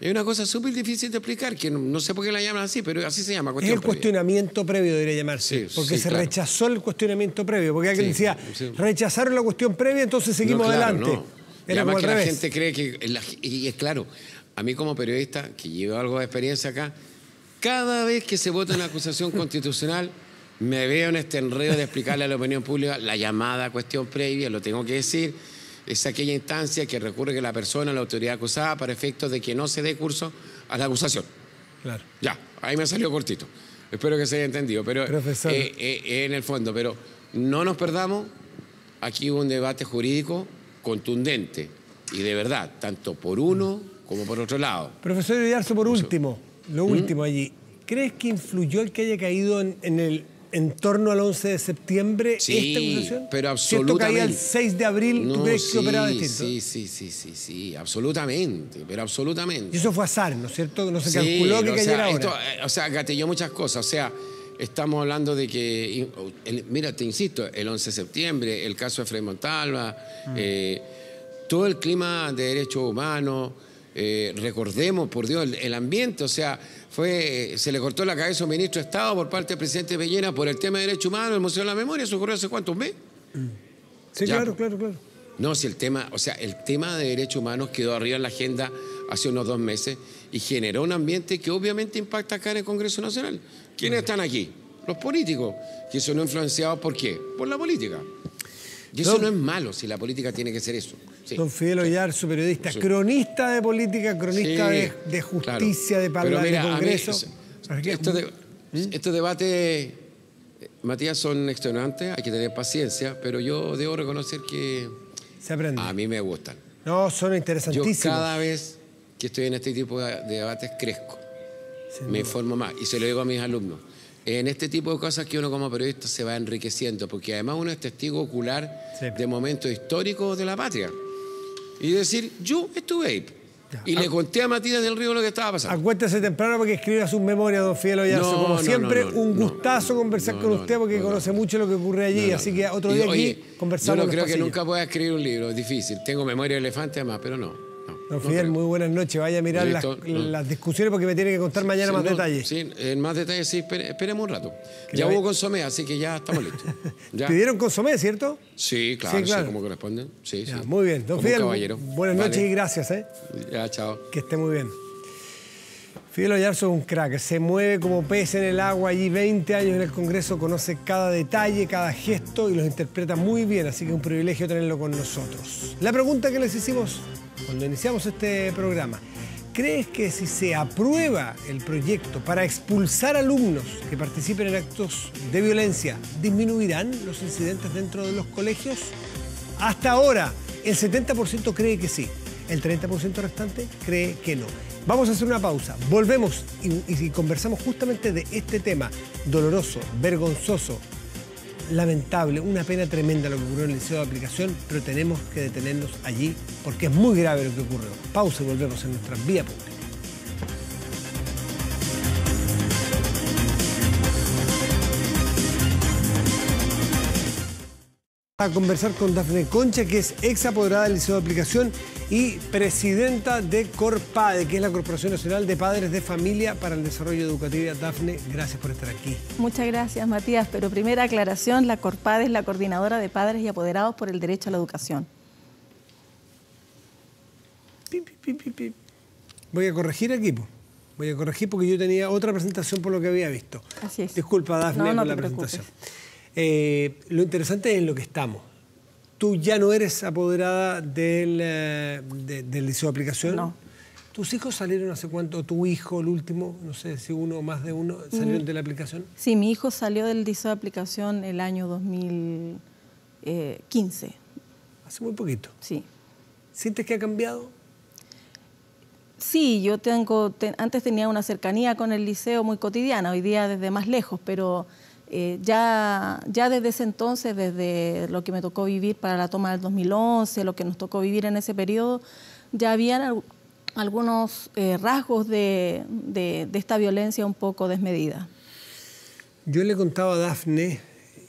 Es una cosa súper difícil de explicar, que no sé por qué la llaman así, pero así se llama. Es el cuestionamiento previo, debería llamarse, porque se rechazó el cuestionamiento previo, porque alguien decía, rechazaron la cuestión previa, entonces seguimos adelante. Y además que la gente cree que, y es claro, a mí como periodista, que llevo algo de experiencia acá, cada vez que se vota una acusación constitucional, me veo en este enredo de explicarle a la opinión pública la llamada cuestión previa, lo tengo que decir. Es aquella instancia que recurre que la persona, la autoridad acusada, para efectos de que no se dé curso a la acusación. Claro. Ya, ahí me salió cortito. Espero que se haya entendido. Pero en el fondo, pero no nos perdamos. Aquí hubo un debate jurídico contundente y de verdad, tanto por uno como por otro lado. Profesor Villarzo, por último, lo último allí. ¿Crees que influyó el que haya caído en torno al 11 de septiembre esta acusación? Pero absolutamente. Si esto caía el 6 de abril, ¿tú crees que operaba distinto? Sí, absolutamente, pero absolutamente. Y eso fue azar, ¿no es cierto? No se calculó que cayera ahora. Gatilló muchas cosas. O sea, estamos hablando de que, mira, te insisto, el 11 de septiembre, el caso de Frei Montalva, todo el clima de derechos humanos, recordemos, por Dios, el ambiente, o sea, se le cortó la cabeza a un ministro de Estado por parte del presidente Piñera por el tema de derechos humanos, el Museo de la Memoria, eso ocurrió hace ¿cuántos meses? Sí, ya, claro. No, si el tema de derechos humanos quedó arriba en la agenda hace unos 2 meses y generó un ambiente que obviamente impacta acá en el Congreso Nacional. ¿Quiénes están aquí? Los políticos, que son influenciados ¿por qué? Por la política. Y eso no es malo, si la política tiene que ser eso. Sí. Don Fidel Oyarzo, periodista, cronista de política, cronista de justicia, claro. de Congreso. Estos debates, Matías, son extenuantes, hay que tener paciencia, pero yo debo reconocer que se aprende. A mí me gustan. No, son interesantísimos. Yo cada vez que estoy en este tipo de debates crezco, me informo más y se lo digo a mis alumnos. En este tipo de cosas que uno como periodista se va enriqueciendo, porque además uno es testigo ocular de momentos históricos de la patria. Y decir, yo estuve ahí. Y le conté a Matías del Río lo que estaba pasando. Acuéstese temprano para que escriba sus memorias, don Fidel Oyarzo. Como siempre, un gustazo conversar con usted porque conoce mucho lo que ocurre allí. Así que otro día aquí conversamos. Yo no creo que nunca pueda escribir un libro, es difícil. Tengo memoria de elefante además, pero no. Don Fidel, muy buenas noches. Vaya a mirar las discusiones porque me tiene que contar mañana más detalles. Sí, en más detalles sí, esperemos un rato. Ya hubo consomé, así que ya estamos listos. ¿Ya? ¿Pidieron consomé, cierto? Sí, claro, sí, como corresponde. Sí, ya, muy bien. Don Fidel, buenas noches y gracias. Ya, chao. Que esté muy bien. Fidel Oyarzo es un crack, se mueve como pez en el agua, allí 20 años en el Congreso, conoce cada detalle, cada gesto y los interpreta muy bien, así que es un privilegio tenerlo con nosotros. La pregunta que les hicimos cuando iniciamos este programa, ¿crees que si se aprueba el proyecto para expulsar alumnos que participen en actos de violencia, disminuirán los incidentes dentro de los colegios? Hasta ahora, el 70% cree que sí, el 30% restante cree que no. Vamos a hacer una pausa, volvemos y conversamos justamente de este tema doloroso, vergonzoso, lamentable, una pena tremenda lo que ocurrió en el Liceo de Aplicación, pero tenemos que detenernos allí porque es muy grave lo que ocurrió. Pausa y volvemos en nuestra vía pública. A conversar con Dafne Concha, que es ex apoderada del Liceo de Aplicación y presidenta de CORPADE, que es la Corporación Nacional de Padres de Familia para el Desarrollo Educativo. Dafne, gracias por estar aquí. Muchas gracias, Matías. Pero primera aclaración, la CORPADE es la Coordinadora de Padres y Apoderados por el Derecho a la Educación. Voy a corregir aquí, voy a corregir porque yo tenía otra presentación por lo que había visto. Así es. Disculpa, Dafne, por la presentación. Lo interesante es en lo que estamos. Tú ya no eres apoderada del Liceo de Aplicación. No. ¿Tus hijos salieron hace cuánto? ¿Tu hijo, el último, no sé si uno o más de uno, salieron de la aplicación? Sí, mi hijo salió del Liceo de Aplicación el año 2015. Hace muy poquito. Sí. ¿Sientes que ha cambiado? Sí, yo antes tenía una cercanía con el liceo muy cotidiana, hoy día desde más lejos, pero ya desde ese entonces, desde lo que me tocó vivir para la toma del 2011, lo que nos tocó vivir en ese periodo, ya habían algunos rasgos de esta violencia un poco desmedida. Yo le contaba a Dafne,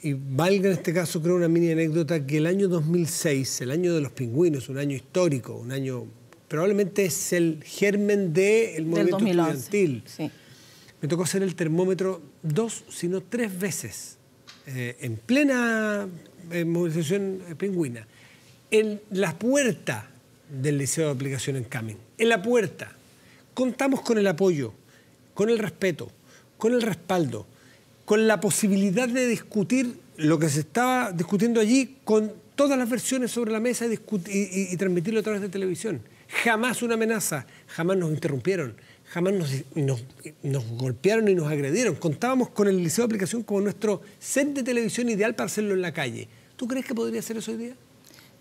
y valga en este caso creo una mini anécdota, que el año 2006, el año de los pingüinos, un año histórico, un año probablemente es el germen del movimiento estudiantil. Sí. Me tocó hacer el termómetro 2, sino 3 veces, en plena movilización pingüina, en la puerta del Liceo de Aplicación en Camin. En la puerta. Contamos con el apoyo, con el respeto, con el respaldo, con la posibilidad de discutir lo que se estaba discutiendo allí, con todas las versiones sobre la mesa y transmitirlo a través de televisión. Jamás una amenaza, jamás nos interrumpieron, jamás nos golpearon y nos agredieron. Contábamos con el Liceo de Aplicación como nuestro set de televisión ideal para hacerlo en la calle. ¿Tú crees que podría ser eso hoy día?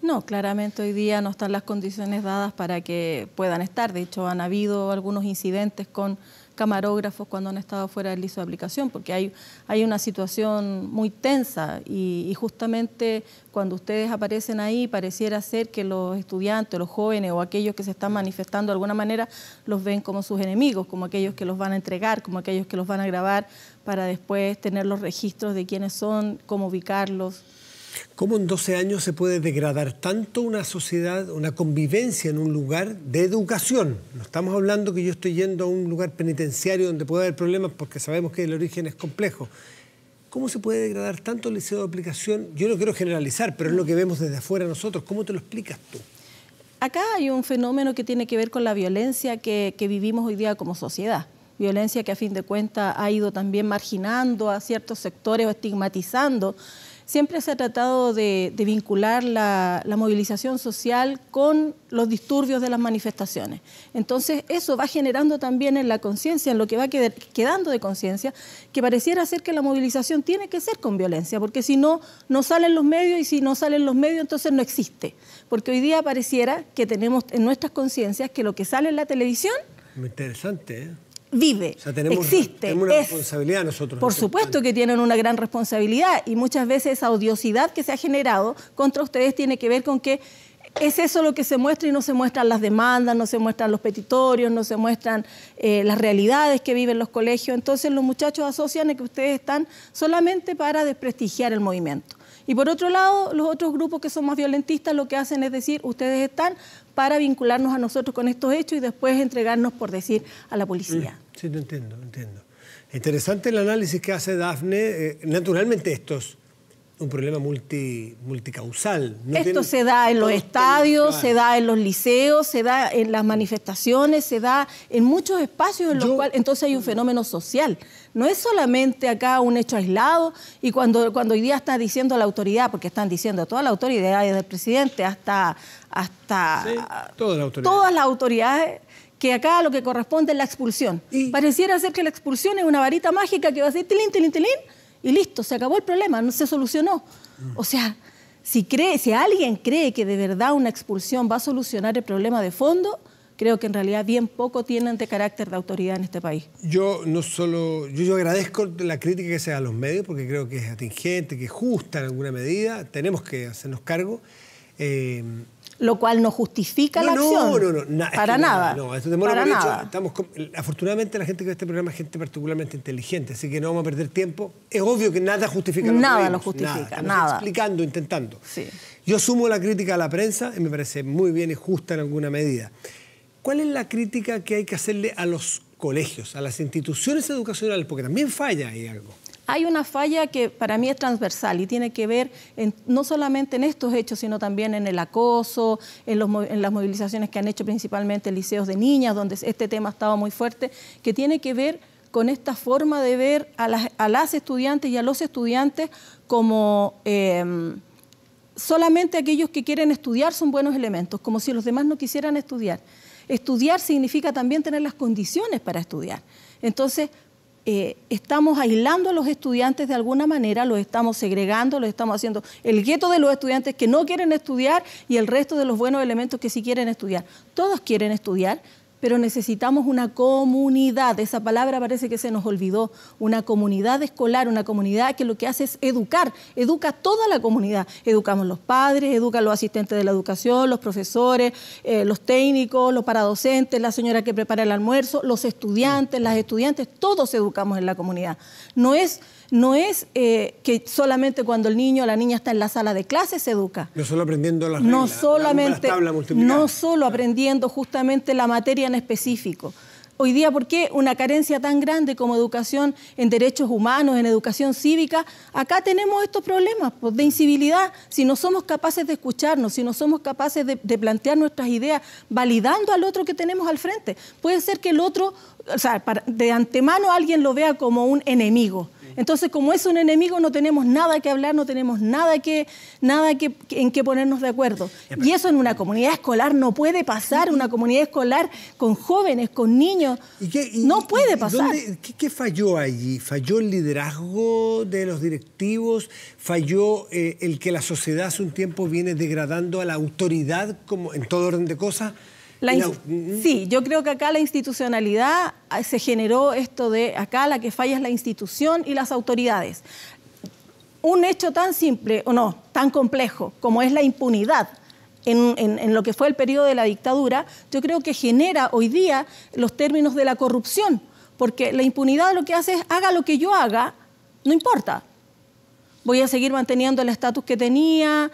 No, claramente hoy día no están las condiciones dadas para que puedan estar. De hecho, han habido algunos incidentes con camarógrafos cuando han estado fuera del Liceo de Aplicación, porque hay una situación muy tensa y justamente cuando ustedes aparecen ahí pareciera ser que los estudiantes, los jóvenes o aquellos que se están manifestando de alguna manera los ven como sus enemigos, como aquellos que los van a entregar, como aquellos que los van a grabar para después tener los registros de quiénes son, cómo ubicarlos. ¿Cómo en 12 años se puede degradar tanto una sociedad, una convivencia en un lugar de educación? No estamos hablando que yo estoy yendo a un lugar penitenciario donde puede haber problemas porque sabemos que el origen es complejo. ¿Cómo se puede degradar tanto el Liceo de Aplicación? Yo no quiero generalizar, pero es lo que vemos desde afuera nosotros. ¿Cómo te lo explicas tú? Acá hay un fenómeno que tiene que ver con la violencia que vivimos hoy día como sociedad. Violencia que a fin de cuentas ha ido también marginando a ciertos sectores o estigmatizando. Siempre se ha tratado de vincular la movilización social con los disturbios de las manifestaciones. Entonces, eso va generando también en la conciencia, en lo que va quedando de conciencia, que pareciera ser que la movilización tiene que ser con violencia, porque si no, no salen los medios, y si no salen los medios, entonces no existe. Porque hoy día pareciera que tenemos en nuestras conciencias que lo que sale en la televisión... Muy interesante, ¿eh? Vive, o sea, tenemos una responsabilidad nosotros. Por supuesto que tienen una gran responsabilidad, y muchas veces esa odiosidad que se ha generado contra ustedes tiene que ver con que es eso lo que se muestra y no se muestran las demandas, no se muestran los petitorios, no se muestran las realidades que viven los colegios. Entonces los muchachos asocian que ustedes están solamente para desprestigiar el movimiento. Y por otro lado, los otros grupos que son más violentistas lo que hacen es decir, ustedes están para vincularnos a nosotros con estos hechos y después entregarnos, por decir, a la policía. Sí, te entiendo. Interesante el análisis que hace Dafne. Naturalmente esto es un problema multicausal. Esto se da en los estadios, se da en los liceos, se da en las manifestaciones, se da en muchos espacios en los cuales entonces hay un fenómeno social. No es solamente acá un hecho aislado, y cuando hoy día está diciendo la autoridad, porque están diciendo toda la autoridad, desde el presidente hasta sí, todas las autoridades, que acá lo que corresponde es la expulsión. Pareciera ser que la expulsión es una varita mágica que va a decir tilín, tilín, tilín, y listo, se acabó el problema, no se solucionó. O sea, si alguien cree que de verdad una expulsión va a solucionar el problema de fondo, creo que en realidad bien poco tienen de carácter de autoridad en este país. Yo agradezco la crítica que se da a los medios, porque creo que es atingente, que es justa en alguna medida, tenemos que hacernos cargo. Lo cual no justifica la acción. Para nada. Para nada. Afortunadamente la gente que ve este programa es gente particularmente inteligente, así que no vamos a perder tiempo. Es obvio que nada justifica nada lo justifica, nada. Explicando, intentando. Sí. Yo asumo la crítica a la prensa y me parece muy bien y justa en alguna medida. ¿Cuál es la crítica que hay que hacerle a los colegios, a las instituciones educacionales? Porque también falla ahí algo. Hay una falla que para mí es transversal y tiene que ver no solamente en estos hechos, sino también en el acoso, en las movilizaciones que han hecho principalmente liceos de niñas, donde este tema ha estado muy fuerte, que tiene que ver con esta forma de ver a las estudiantes y a los estudiantes como solamente aquellos que quieren estudiar son buenos elementos, como si los demás no quisieran estudiar. Estudiar significa también tener las condiciones para estudiar. Entonces, estamos aislando a los estudiantes de alguna manera, los estamos segregando, los estamos haciendo el gueto de los estudiantes que no quieren estudiar y el resto de los buenos elementos que sí quieren estudiar. Todos quieren estudiar, pero necesitamos una comunidad. Esa palabra parece que se nos olvidó. Una comunidad escolar, una comunidad que lo que hace es educar, educa a toda la comunidad. Educamos los padres, educan los asistentes de la educación, los profesores, los técnicos, los paradocentes, la señora que prepara el almuerzo, los estudiantes, las estudiantes, todos educamos en la comunidad. No es que solamente cuando el niño o la niña está en la sala de clases se educa. No solo aprendiendo las reglas, no solo aprendiendo justamente la materia en específico. Hoy día, ¿por qué una carencia tan grande como educación en derechos humanos, en educación cívica? Acá tenemos estos problemas de incivilidad. Si no somos capaces de escucharnos, si no somos capaces de plantear nuestras ideas, validando al otro que tenemos al frente. Puede ser que el otro, o sea, de antemano alguien lo vea como un enemigo. Entonces, como es un enemigo, no tenemos nada que hablar, no tenemos nada en que ponernos de acuerdo. Y eso en una comunidad escolar no puede pasar, una comunidad escolar con jóvenes, con niños, no puede pasar. ¿Qué falló allí? ¿Falló el liderazgo de los directivos? ¿Falló el que la sociedad hace un tiempo viene degradando a la autoridad como en todo orden de cosas? Sí, yo creo que acá la institucionalidad se generó esto de acá la que falla es la institución y las autoridades. Un hecho tan simple, o no, tan complejo como es la impunidad en lo que fue el periodo de la dictadura, yo creo que genera hoy día los términos de la corrupción, porque la impunidad lo que hace es haga lo que yo haga, no importa. Voy a seguir manteniendo el estatus que tenía,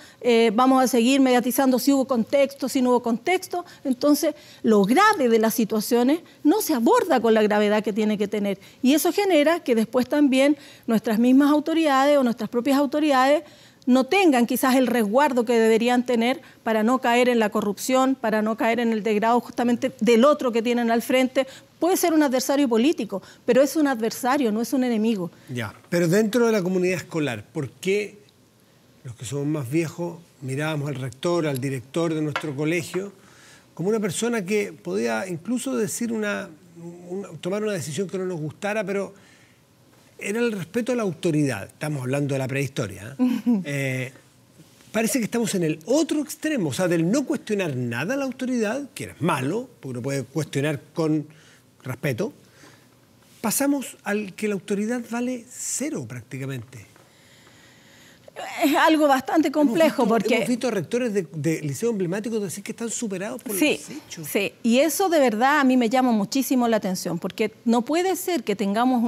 vamos a seguir mediatizando si hubo contexto, si no hubo contexto. Entonces, lo grave de las situaciones no se aborda con la gravedad que tiene que tener. Y eso genera que después también nuestras mismas autoridades o nuestras propias autoridades no tengan quizás el resguardo que deberían tener para no caer en la corrupción, para no caer en el degrado justamente del otro que tienen al frente. Puede ser un adversario político, pero es un adversario, no es un enemigo. Ya, pero dentro de la comunidad escolar, ¿por qué los que somos más viejos mirábamos al rector, al director de nuestro colegio, como una persona que podía incluso decir tomar una decisión que no nos gustara, pero era el respeto a la autoridad? Estamos hablando de la prehistoria. Parece que estamos en el otro extremo, o sea, del no cuestionar nada a la autoridad, que es malo, porque uno puede cuestionar con respeto, pasamos al que la autoridad vale cero prácticamente. Es algo bastante complejo porque... Hemos visto rectores de liceos emblemáticos decir que están superados por los hechos. Sí, y eso de verdad a mí me llama muchísimo la atención, porque no puede ser que tengamos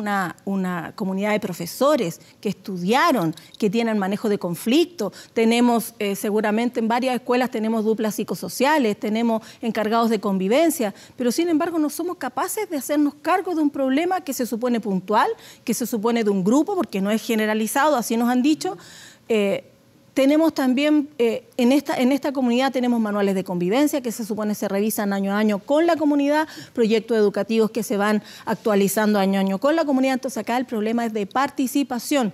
una comunidad de profesores que estudiaron, que tienen manejo de conflicto, tenemos seguramente en varias escuelas tenemos duplas psicosociales, tenemos encargados de convivencia, pero sin embargo no somos capaces de hacernos cargo de un problema que se supone puntual, que se supone de un grupo, porque no es generalizado, así nos han dicho. Tenemos también, en esta comunidad tenemos manuales de convivencia que se supone se revisan año a año con la comunidad, proyectos educativos que se van actualizando año a año con la comunidad. Entonces acá el problema es de participación.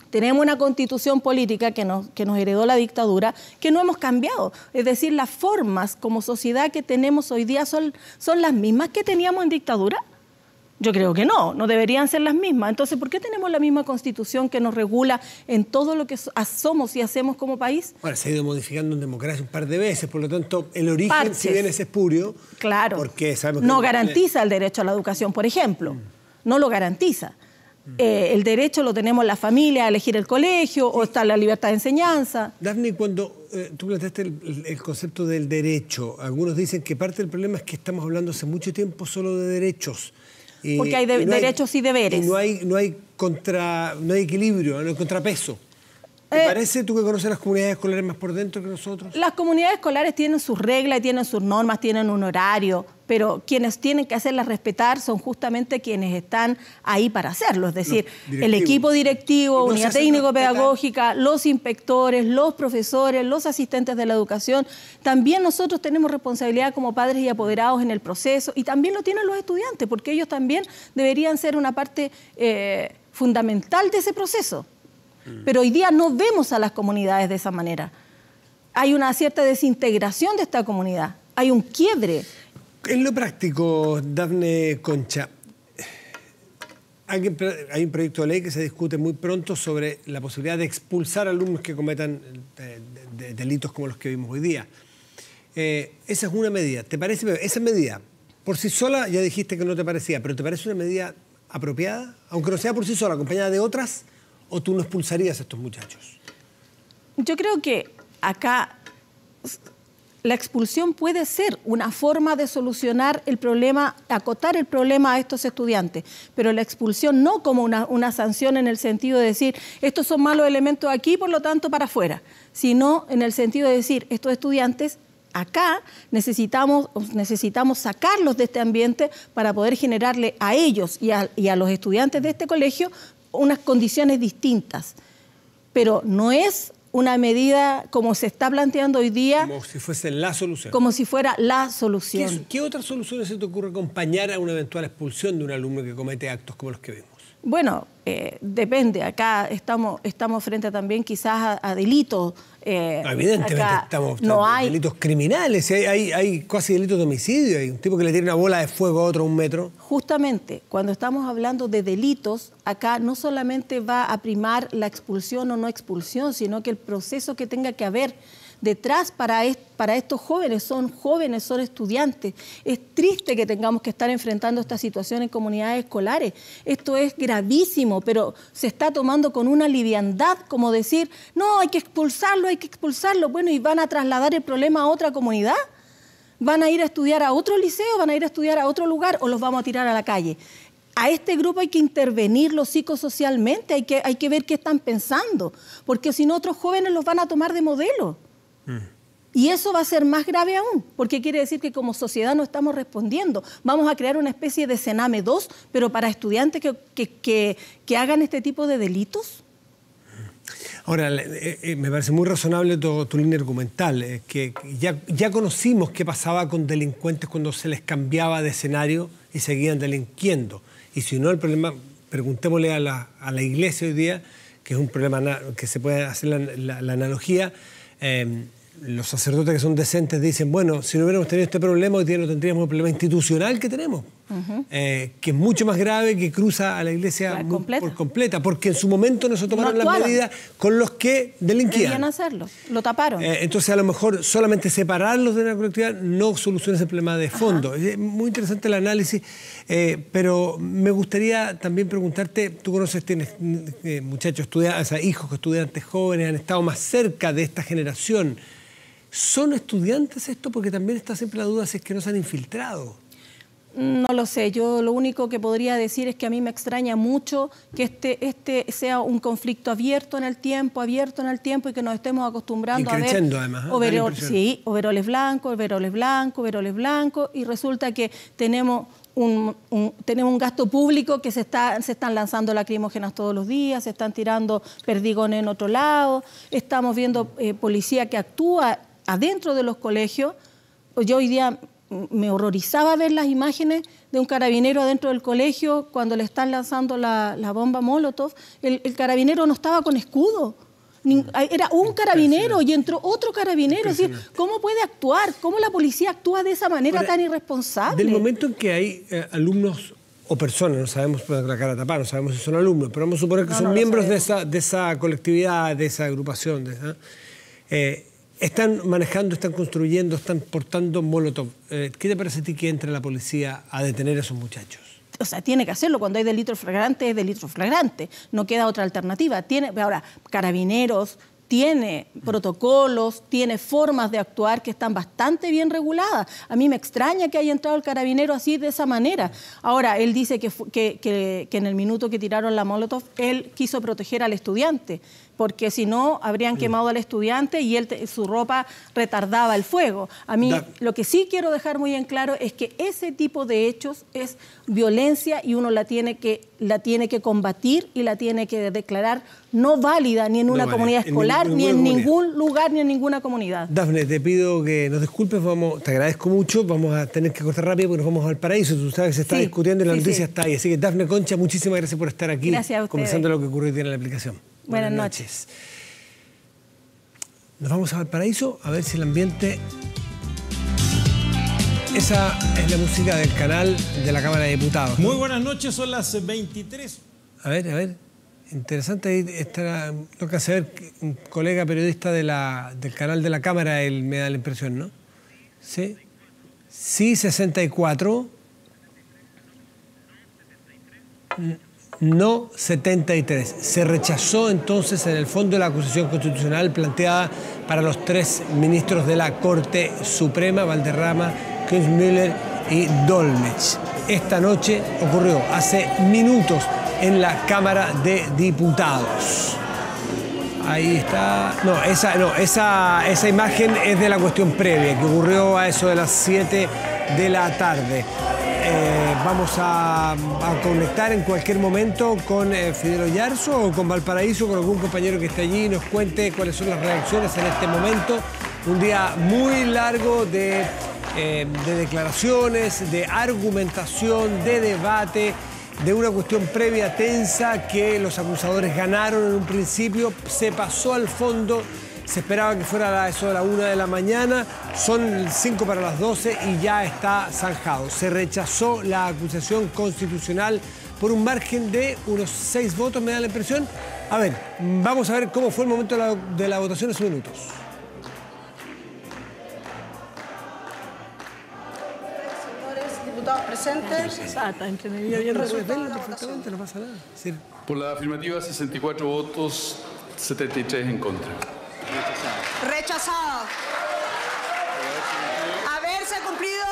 Tenemos una constitución política que nos heredó la dictadura, que no hemos cambiado. Es decir, las formas como sociedad que tenemos hoy día son las mismas que teníamos en dictadura. Yo creo que no deberían ser las mismas. Entonces, ¿por qué tenemos la misma Constitución que nos regula en todo lo que somos y hacemos como país? Bueno, se ha ido modificando en democracia un par de veces, por lo tanto, el origen, si bien es espurio, claro, porque sabemos no garantiza el derecho a la educación, por ejemplo. No lo garantiza. El derecho lo tenemos la familia a elegir el colegio, o está la libertad de enseñanza. Dafne, cuando tú planteaste el concepto del derecho, algunos dicen que parte del problema es que estamos hablando hace mucho tiempo solo de derechos. Porque hay derechos y deberes. Y no hay equilibrio, no hay contrapeso. ¿Te parece, tú que conoces las comunidades escolares más por dentro que nosotros? Las comunidades escolares tienen sus reglas, tienen sus normas, tienen un horario, pero quienes tienen que hacerlas respetar son justamente quienes están ahí para hacerlo. Es decir, el equipo directivo, unidad técnico-pedagógica, los inspectores, los profesores, los asistentes de la educación. También nosotros tenemos responsabilidad como padres y apoderados en el proceso, y también lo tienen los estudiantes, porque ellos también deberían ser una parte fundamental de ese proceso. Pero hoy día no vemos a las comunidades de esa manera. Hay una cierta desintegración de esta comunidad, hay un quiebre. En lo práctico, Dafne Concha, hay un proyecto de ley que se discute muy pronto sobre la posibilidad de expulsar alumnos que cometan delitos como los que vimos hoy día. Esa es una medida. ¿Te parece? Esa medida, por sí sola, ya dijiste que no te parecía, pero ¿te parece una medida apropiada? Aunque no sea por sí sola, acompañada de otras, ¿o tú no expulsarías a estos muchachos? Yo creo que acá la expulsión puede ser una forma de solucionar el problema, acotar el problema a estos estudiantes, pero la expulsión no como una sanción en el sentido de decir estos son malos elementos aquí, por lo tanto para afuera, sino en el sentido de decir estos estudiantes acá necesitamos sacarlos de este ambiente para poder generarle a ellos y a los estudiantes de este colegio unas condiciones distintas, pero no es una medida como se está planteando hoy día. Como si fuese la solución. Como si fuera la solución. ¿Qué otras soluciones se te ocurre acompañar a una eventual expulsión de un alumno que comete actos como los que vemos? Bueno, depende. Acá estamos frente también quizás a delitos. Evidentemente estamos delitos criminales. Hay casi delitos de homicidio. Hay un tipo que le tira una bola de fuego a otro a 1 metro. Justamente, cuando estamos hablando de delitos, acá no solamente va a primar la expulsión o no expulsión, sino que el proceso que tenga que haber detrás para estos jóvenes, son estudiantes. Es triste que tengamos que estar enfrentando esta situación en comunidades escolares. Esto es gravísimo, pero se está tomando con una liviandad, como decir, no, hay que expulsarlo. Bueno, ¿y van a trasladar el problema a otra comunidad? ¿Van a ir a estudiar a otro liceo? ¿Van a ir a estudiar a otro lugar? ¿O los vamos a tirar a la calle? A este grupo hay que intervenirlo psicosocialmente, hay que ver qué están pensando, porque si no otros jóvenes los van a tomar de modelo. Y eso va a ser más grave aún, porque quiere decir que como sociedad no estamos respondiendo. Vamos a crear una especie de Sename 2, pero para estudiantes que hagan este tipo de delitos. Ahora, me parece muy razonable tu línea argumental, que ya conocimos qué pasaba con delincuentes cuando se les cambiaba de escenario y seguían delinquiendo. Y si no, el problema, preguntémosle a la iglesia hoy día, que es un problema que se puede hacer la analogía. Los sacerdotes que son decentes dicen, bueno, si no hubiéramos tenido este problema, hoy día no tendríamos el problema institucional que tenemos, que es mucho más grave, que cruza a la iglesia por completa, porque en su momento no se tomaron las medidas con los que delinquían. Querían hacerlo, lo taparon. Entonces, a lo mejor solamente separarlos de una colectividad no soluciona ese problema de fondo. Es muy interesante el análisis, pero me gustaría también preguntarte, tú conoces, tienes muchachos, hijos, estudiantes jóvenes, han estado más cerca de esta generación. ¿Son estudiantes esto? Porque también está siempre la duda si es que no se han infiltrado. No lo sé, yo lo único que podría decir es que a mí me extraña mucho que este sea un conflicto abierto en el tiempo y que nos estemos acostumbrando a ver además, overoles blancos, y resulta que tenemos un gasto público que se están lanzando lacrimógenas todos los días, se están tirando perdigones en otro lado, estamos viendo policía que actúa adentro de los colegios. Yo hoy día me horrorizaba ver las imágenes de un carabinero adentro del colegio cuando le están lanzando la bomba Molotov. El carabinero no estaba con escudo. Era un carabinero y entró otro carabinero. Es decir, ¿cómo puede actuar? ¿Cómo la policía actúa de esa manera tan irresponsable? Del momento en que hay alumnos o personas, no sabemos por la cara tapada, no sabemos si son alumnos, pero vamos a suponer que son miembros de esa colectividad, de esa agrupación, están manejando, están construyendo, están portando Molotov. ¿Qué te parece a ti que entre la policía a detener a esos muchachos? O sea, tiene que hacerlo. Cuando hay delito flagrante, es delito flagrante. No queda otra alternativa. Ahora, Carabineros tiene protocolos, tiene formas de actuar que están bastante bien reguladas. A mí me extraña que haya entrado el carabinero así, de esa manera. Ahora, él dice que en el minuto que tiraron la Molotov, él quiso proteger al estudiante, porque si no, habrían quemado al estudiante y su ropa retardaba el fuego. A mí lo que sí quiero dejar muy en claro es que ese tipo de hechos es violencia y uno la tiene que combatir y la tiene que declarar no válida ni en una comunidad escolar, ni en ningún lugar, ni en ninguna comunidad. Dafne, te pido que nos disculpes, te agradezco mucho, vamos a tener que cortar rápido porque nos vamos al paraíso, tú sabes que se está discutiendo y la noticia está ahí. Así que Dafne Concha, muchísimas gracias por estar aquí, conversando lo que ocurrió hoy día en la aplicación. Buenas noches. Nos vamos a Valparaíso a ver si el ambiente... Esa es la música del canal de la Cámara de Diputados. Muy buenas noches, son las 23. A ver. Interesante, ahí está lo que hace ver un colega periodista del canal de la Cámara, él me da la impresión, ¿no? Sí. Sí, 64. No 73. Se rechazó entonces en el fondo la acusación constitucional planteada para los 3 ministros de la Corte Suprema, Valderrama, Kienzmüller y Dolmetsch. Esta noche ocurrió hace minutos en la Cámara de Diputados. Ahí está. Esa imagen es de la cuestión previa, que ocurrió a eso de las 7 de la tarde. Vamos a conectar en cualquier momento con Fidel Oyarzo o con Valparaíso, con algún compañero que esté allí y nos cuente cuáles son las reacciones en este momento. Un día muy largo de declaraciones, de argumentación, de debate, de una cuestión previa tensa que los acusadores ganaron en un principio, se pasó al fondo. Se esperaba que fuera eso de la 1 de la mañana, son 5 para las 12 y ya está zanjado. Se rechazó la acusación constitucional por un margen de unos 6 votos, me da la impresión. A ver, vamos a ver cómo fue el momento de la votación hace minutos. Señores diputados presentes. Perfectamente, no pasa nada. Sí. Por la afirmativa, 64 votos, 73 en contra. Rechazado. Haberse cumplido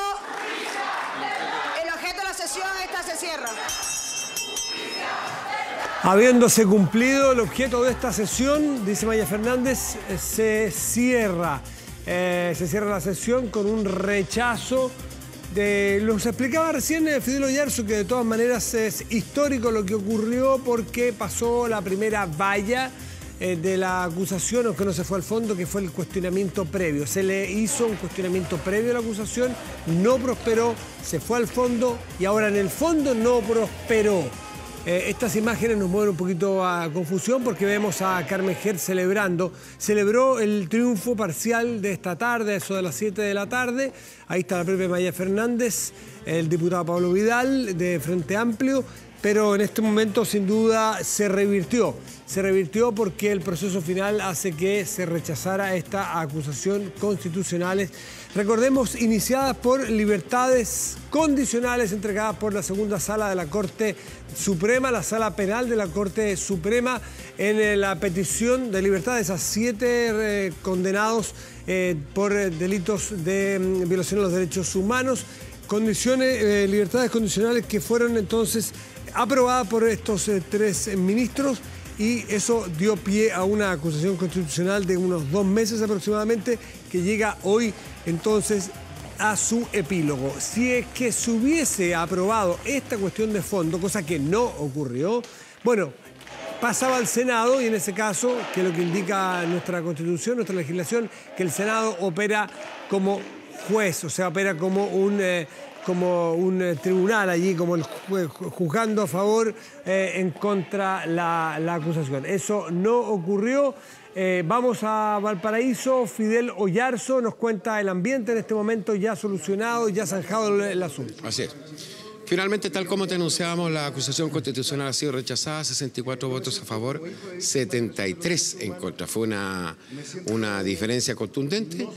el objeto de la sesión, esta se cierra. Habiéndose cumplido el objeto de esta sesión, dice Maya Fernández, se cierra. Se cierra la sesión con un rechazo. Los explicaba recién Fidel Oyarzo, que de todas maneras es histórico lo que ocurrió porque pasó la primera valla de la acusación, aunque no se fue al fondo, que fue el cuestionamiento previo. Se le hizo un cuestionamiento previo a la acusación, no prosperó, se fue al fondo y ahora en el fondo no prosperó. Estas imágenes nos mueven un poquito a confusión porque vemos a Carmen Hertz celebró el triunfo parcial de esta tarde, eso de las 7 de la tarde. Ahí está la propia Maya Fernández, el diputado Pablo Vidal de Frente Amplio, pero en este momento sin duda se revirtió porque el proceso final hace que se rechazara esta acusación constitucionales. Recordemos, iniciadas por libertades condicionales entregadas por la segunda sala de la Corte Suprema, la sala penal de la Corte Suprema, en la petición de libertades a 7 condenados por delitos de violación a los derechos humanos. Libertades condicionales que fueron entonces aprobadas por estos 3 ministros, y eso dio pie a una acusación constitucional de unos 2 meses aproximadamente, que llega hoy entonces a su epílogo. Si es que se hubiese aprobado esta cuestión de fondo, cosa que no ocurrió, bueno, pasaba al Senado, y en ese caso, que es lo que indica nuestra Constitución, nuestra legislación, que el Senado opera como juez, o sea, opera como un tribunal allí, como el juzgando a favor, en contra la acusación. Eso no ocurrió. Vamos a Valparaíso. Fidel Oyarzo nos cuenta el ambiente en este momento, ya solucionado, ya zanjado el asunto. Así es. Finalmente, tal como te anunciábamos, la acusación constitucional ha sido rechazada, 64 votos a favor, 73 en contra. Fue una diferencia contundente.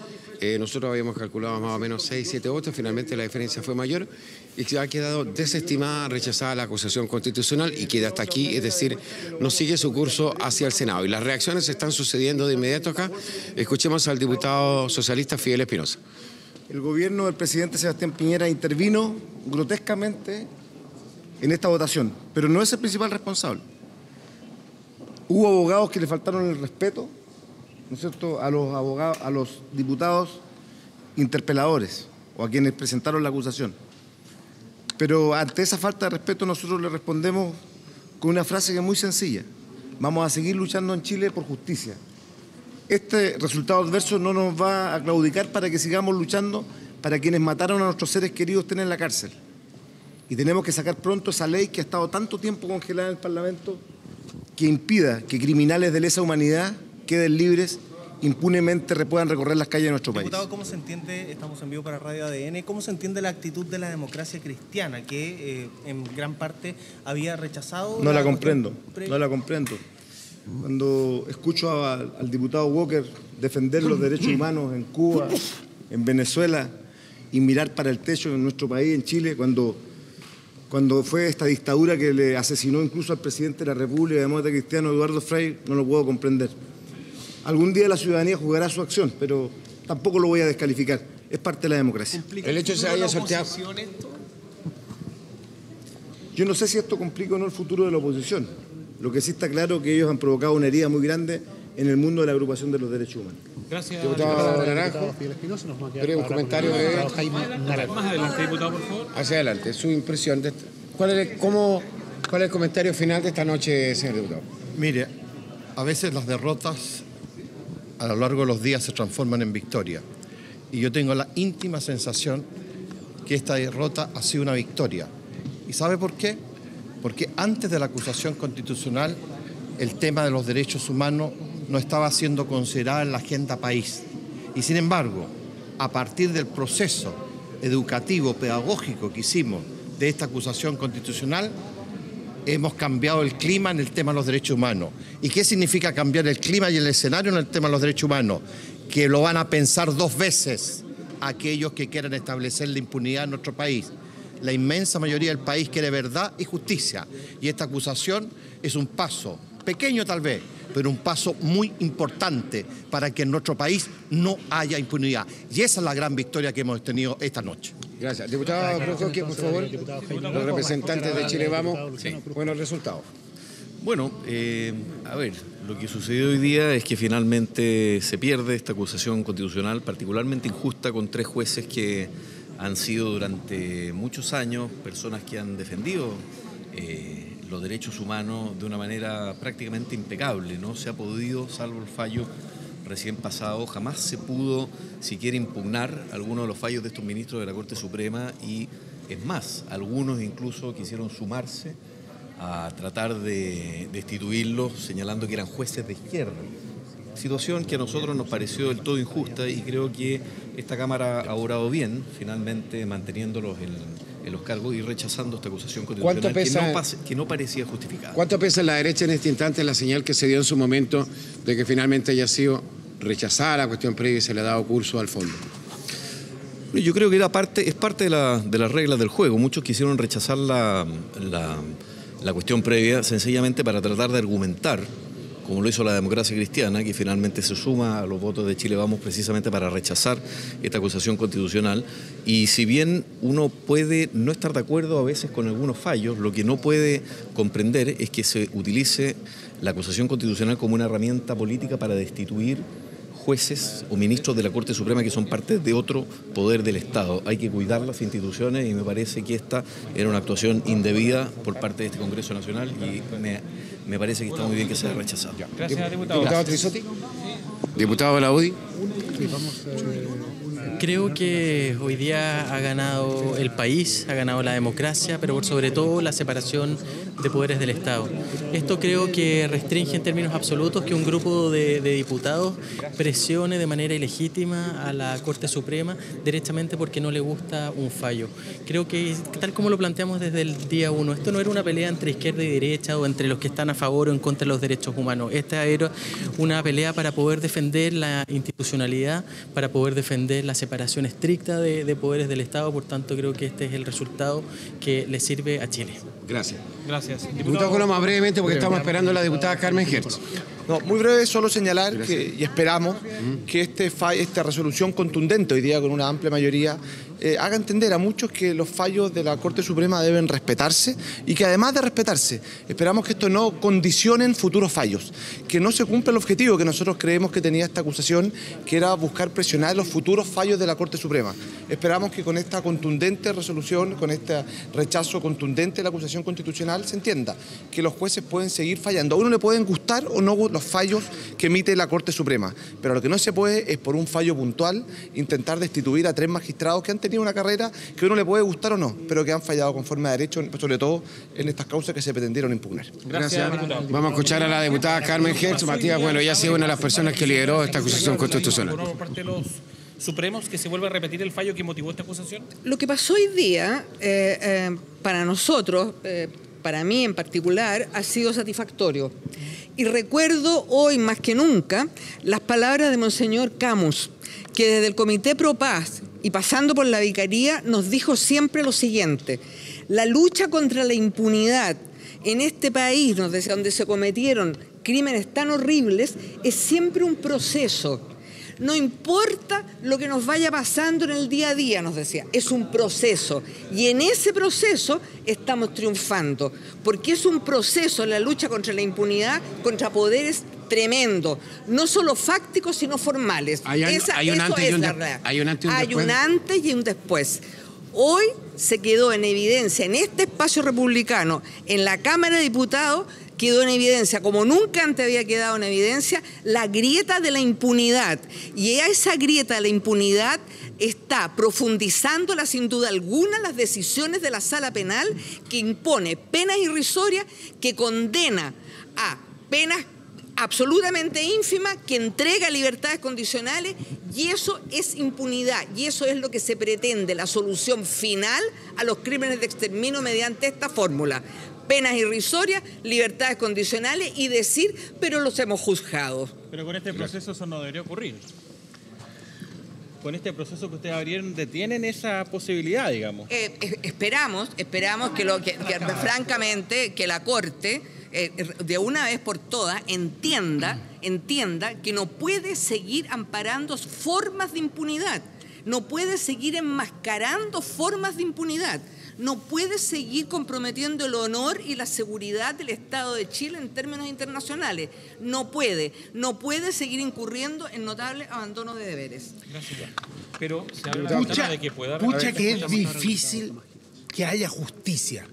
Nosotros habíamos calculado más o menos 6, 7 votos, finalmente la diferencia fue mayor y ha quedado desestimada, rechazada la acusación constitucional y queda hasta aquí, es decir, no sigue su curso hacia el Senado. Y las reacciones están sucediendo de inmediato acá. Escuchemos al diputado socialista Fidel Espinosa. El gobierno del presidente Sebastián Piñera intervino grotescamente en esta votación, pero no es el principal responsable. Hubo abogados que le faltaron el respeto, ¿no es cierto?, a los abogados, a los diputados interpeladores o a quienes presentaron la acusación. Pero ante esa falta de respeto nosotros le respondemos con una frase que es muy sencilla: vamos a seguir luchando en Chile por justicia. Este resultado adverso no nos va a claudicar para que sigamos luchando para quienes mataron a nuestros seres queridos estén en la cárcel. Y tenemos que sacar pronto esa ley que ha estado tanto tiempo congelada en el Parlamento, que impida que criminales de lesa humanidad queden libres, impunemente puedan recorrer las calles de nuestro país. Diputado, ¿cómo se entiende, estamos en vivo para Radio ADN, cómo se entiende la actitud de la democracia cristiana que en gran parte había rechazado? No la comprendo, no la comprendo. Cuando escucho al diputado Walker defender los derechos humanos en Cuba, en Venezuela, y mirar para el techo en nuestro país, en Chile, cuando fue esta dictadura que le asesinó incluso al presidente de la República Demócrata Cristiano, Eduardo Frei, no lo puedo comprender. Algún día la ciudadanía jugará su acción, pero tampoco lo voy a descalificar. Es parte de la democracia. El hecho de que se haya sorteado. Yo no sé si esto complica o no el futuro de la oposición. Lo que sí está claro es que ellos han provocado una herida muy grande en el mundo de la agrupación de los derechos humanos. Gracias, diputado Naranjo. Pero un comentario breve. Más adelante, diputado, por favor. Hacia adelante, su impresión. ¿Cuál es el comentario final de esta noche, señor diputado? Mire, a veces las derrotas a lo largo de los días se transforman en victoria. Y yo tengo la íntima sensación que esta derrota ha sido una victoria. ¿Y sabe por qué? Porque antes de la acusación constitucional, el tema de los derechos humanos no estaba siendo considerado en la agenda país. Y sin embargo, a partir del proceso educativo, pedagógico que hicimos de esta acusación constitucional, hemos cambiado el clima en el tema de los derechos humanos. ¿Y qué significa cambiar el clima y el escenario en el tema de los derechos humanos? Que lo van a pensar 2 veces aquellos que quieran establecer la impunidad en nuestro país. La inmensa mayoría del país quiere verdad y justicia. Y esta acusación es un paso, pequeño tal vez, pero un paso muy importante para que en nuestro país no haya impunidad. Y esa es la gran victoria que hemos tenido esta noche. Gracias. Diputado Procoque, por favor. Los representantes de Chile Vamos. Sí. Buenos resultados. Bueno, a ver, lo que sucedió hoy día es que finalmente se pierde esta acusación constitucional particularmente injusta con 3 jueces que han sido durante muchos años personas que han defendido los derechos humanos de una manera prácticamente impecable. No se ha podido, salvo el fallo recién pasado, jamás se pudo siquiera impugnar alguno de los fallos de estos ministros de la Corte Suprema, y es más, algunos incluso quisieron sumarse a tratar de destituirlos señalando que eran jueces de izquierda. Situación que a nosotros nos pareció del todo injusta, y creo que esta Cámara ha obrado bien, finalmente manteniéndolos en los cargos y rechazando esta acusación constitucional que no parecía justificada. ¿Cuánto pesa en la derecha en este instante la señal que se dio en su momento de que finalmente haya sido rechazada la cuestión previa y se le ha dado curso al fondo? Yo creo que es parte de las reglas del juego. Muchos quisieron rechazar la cuestión previa sencillamente para tratar de argumentar, como lo hizo la Democracia Cristiana, que finalmente se suma a los votos de Chile Vamos precisamente para rechazar esta acusación constitucional. Y si bien uno puede no estar de acuerdo a veces con algunos fallos, lo que no puede comprender es que se utilice la acusación constitucional como una herramienta política para destituir jueces o ministros de la Corte Suprema que son parte de otro poder del Estado. Hay que cuidar las instituciones, y me parece que esta era una actuación indebida por parte de este Congreso Nacional, y me parece que está muy bien que sea rechazado. Gracias, diputado. Diputado Trisotti. Diputado de la UDI. Creo que hoy día ha ganado el país, ha ganado la democracia, pero por sobre todo la separación de poderes del Estado. Esto creo que restringe en términos absolutos que un grupo de diputados presione de manera ilegítima a la Corte Suprema derechamente porque no le gusta un fallo. Creo que, tal como lo planteamos desde el día 1, esto no era una pelea entre izquierda y derecha o entre los que están a favor o en contra de los derechos humanos. Esta era una pelea para poder defender la institucionalidad, para poder defender la separación estricta de poderes del Estado. Por tanto, creo que este es el resultado que le sirve a Chile. Gracias. Gracias. Diputado Coloma, brevemente, porque estamos esperando a la diputada Carmen Hertz. No, muy breve, solo señalar que, y esperamos que esta resolución contundente hoy día con una amplia mayoría haga entender a muchos que los fallos de la Corte Suprema deben respetarse, y que además de respetarse, esperamos que esto no condicione futuros fallos, que no se cumpla el objetivo que nosotros creemos que tenía esta acusación, que era buscar presionar los futuros fallos de la Corte Suprema. Esperamos que con esta contundente resolución, con este rechazo contundente de la acusación constitucional, se entienda que los jueces pueden seguir fallando. A uno le pueden gustar o no los fallos que emite la Corte Suprema, pero lo que no se puede es, por un fallo puntual, intentar destituir a 3 magistrados que han tenido una carrera que a uno le puede gustar o no, pero que han fallado conforme a derecho, sobre todo en estas causas que se pretendieron impugnar. Gracias. Vamos a escuchar a la diputada Carmen Hertz. Matías, bueno, ella ha sido una de las personas que lideró esta acusación constitucional. ¿Por parte de los supremos que se vuelva a repetir el fallo que motivó esta acusación? Lo que pasó hoy día, para nosotros, para mí en particular, ha sido satisfactorio. Y recuerdo hoy más que nunca las palabras de Monseñor Camus, que desde el Comité Pro Paz y pasando por la Vicaría nos dijo siempre lo siguiente: la lucha contra la impunidad en este país, donde se cometieron crímenes tan horribles, es siempre un proceso. No importa lo que nos vaya pasando en el día a día, nos decía, es un proceso. Y en ese proceso estamos triunfando, porque es un proceso, la lucha contra la impunidad, contra poderes tremendo, no solo fácticos, sino formales. Hay un antes y un después. Hoy se quedó en evidencia en este espacio republicano, en la Cámara de Diputados, quedó en evidencia, como nunca antes había quedado en evidencia, la grieta de la impunidad. Y a esa grieta de la impunidad está profundizándola sin duda alguna las decisiones de la Sala Penal, que impone penas irrisorias, que condena a penas absolutamente ínfima, que entrega libertades condicionales, y eso es impunidad, y eso es lo que se pretende, la solución final a los crímenes de exterminio mediante esta fórmula: penas irrisorias, libertades condicionales, y decir, pero los hemos juzgado. Pero con este proceso eso no debería ocurrir. Con este proceso que ustedes abrieron, ¿detienen esa posibilidad, digamos? Esperamos que francamente, que la Corte de una vez por todas entienda que no puede seguir amparando formas de impunidad, no puede seguir enmascarando formas de impunidad, no puede seguir comprometiendo el honor y la seguridad del Estado de Chile en términos internacionales, no puede seguir incurriendo en notable abandono de deberes. Gracias. Pero se habla de que pueda... Pucha que es difícil que haya justicia,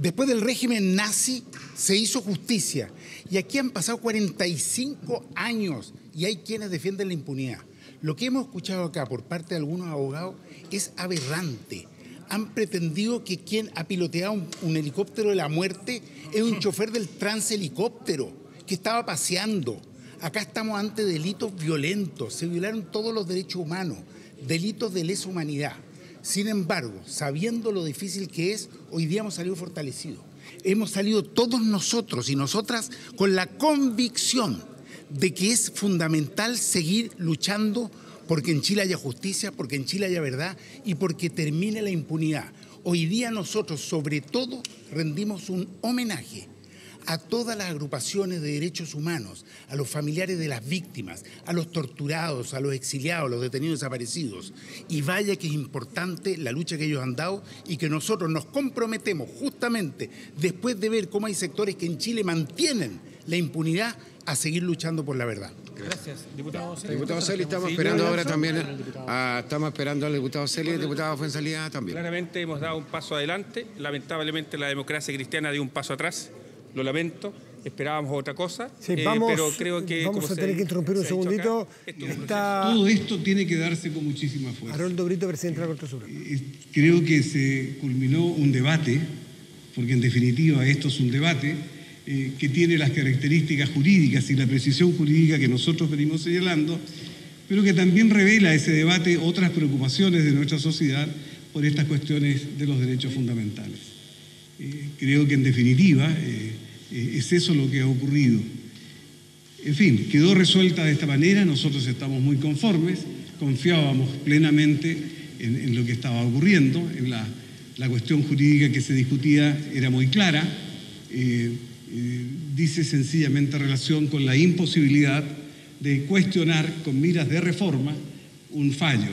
Después del régimen nazi se hizo justicia. Y aquí han pasado 45 años y hay quienes defienden la impunidad. Lo que hemos escuchado acá por parte de algunos abogados es aberrante. Han pretendido que quien ha piloteado un helicóptero de la muerte es un chofer del transhelicóptero que estaba paseando. Acá estamos ante delitos violentos, se violaron todos los derechos humanos, delitos de lesa humanidad. Sin embargo, sabiendo lo difícil que es, hoy día hemos salido fortalecidos. Hemos salido todos nosotros y nosotras con la convicción de que es fundamental seguir luchando porque en Chile haya justicia, porque en Chile haya verdad y porque termine la impunidad. Hoy día nosotros, sobre todo, rendimos un homenaje a todas las agrupaciones de derechos humanos, a los familiares de las víctimas, a los torturados, a los exiliados, a los detenidos desaparecidos. Y vaya que es importante la lucha que ellos han dado y que nosotros nos comprometemos justamente después de ver cómo hay sectores que en Chile mantienen la impunidad a seguir luchando por la verdad. Gracias, diputado Celi. Diputado Celi, estamos esperando ahora también, estamos esperando al diputado Celi y el diputado Fuenzalía también. Claramente hemos dado un paso adelante, lamentablemente la democracia cristiana dio un paso atrás, lo lamento, esperábamos otra cosa, sí, pero creo que... Vamos a tener que interrumpir un segundito. Todo esto tiene que darse con muchísima fuerza. Haroldo Brito, presidente de la Corte Suprema. Creo que se culminó un debate, porque en definitiva esto es un debate, que tiene las características jurídicas y la precisión jurídica que nosotros venimos señalando, pero que también revela ese debate otras preocupaciones de nuestra sociedad por estas cuestiones de los derechos fundamentales. Creo que en definitiva es eso lo que ha ocurrido. En fin, quedó resuelta de esta manera, nosotros estamos muy conformes, confiábamos plenamente en lo que estaba ocurriendo, en la cuestión jurídica que se discutía era muy clara, dice sencillamente relación con la imposibilidad de cuestionar con miras de reforma un fallo.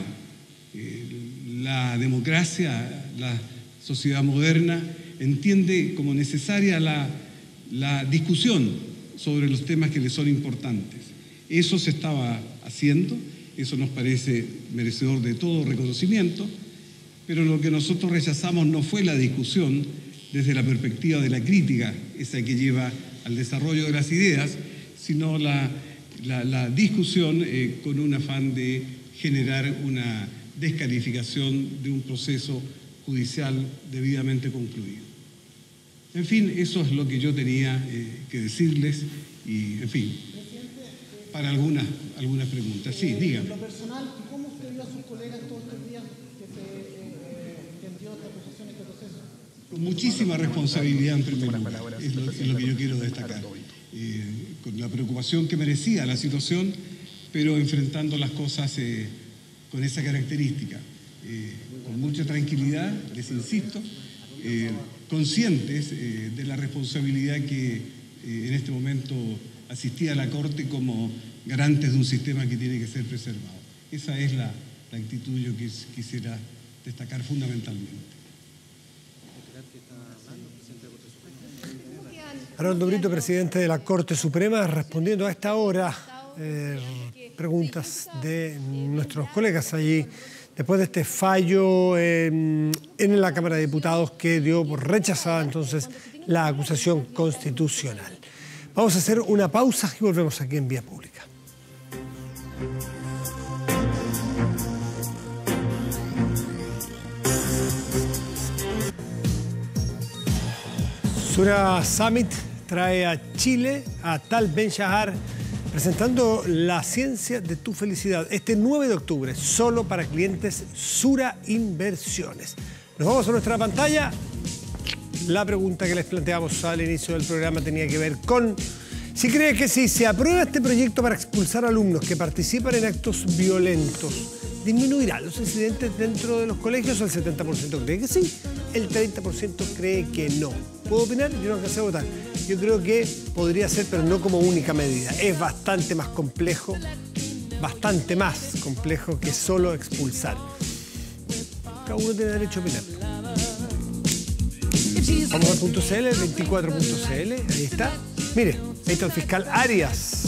La democracia, la sociedad moderna entiende como necesaria la discusión sobre los temas que le son importantes. Eso se estaba haciendo, eso nos parece merecedor de todo reconocimiento, pero lo que nosotros rechazamos no fue la discusión desde la perspectiva de la crítica, esa que lleva al desarrollo de las ideas, sino la discusión con un afán de generar una descalificación de un proceso judicial debidamente concluido. En fin, eso es lo que yo tenía que decirles y, en fin, para algunas preguntas. Sí, dígame. En lo personal, ¿cómo usted vio a sus colegas todos estos días que se entendió esta acusación, este proceso? Con muchísima responsabilidad en primer lugar, es lo que yo quiero destacar. Con la preocupación que merecía la situación, pero enfrentando las cosas con esa característica. Con mucha tranquilidad, les insisto, conscientes de la responsabilidad que en este momento asistía a la Corte como garantes de un sistema que tiene que ser preservado. Esa es la actitud yo que quisiera destacar fundamentalmente. Haroldo Brito, presidente de la Corte Suprema, respondiendo a esta hora preguntas de nuestros colegas allí, después de este fallo en la Cámara de Diputados que dio por rechazada entonces la acusación constitucional. Vamos a hacer una pausa y volvemos aquí en Vía Pública. Sura Summit trae a Chile a Tal Ben Shahar presentando la ciencia de tu felicidad este 9 de octubre, solo para clientes Sura Inversiones. Nos vamos a nuestra pantalla. La pregunta que les planteamos al inicio del programa tenía que ver con si cree que si se aprueba este proyecto para expulsar alumnos que participan en actos violentos, ¿disminuirá los incidentes dentro de los colegios? El 70% cree que sí, el 30% cree que no. ¿Puedo opinar? Yo no alcancé a votar. Yo creo que podría ser, pero no como única medida. Es bastante más complejo que solo expulsar. Cada uno tiene derecho a opinar. Vamos al .cl, el 24.cl, ahí está. Mire, ahí está el fiscal Arias,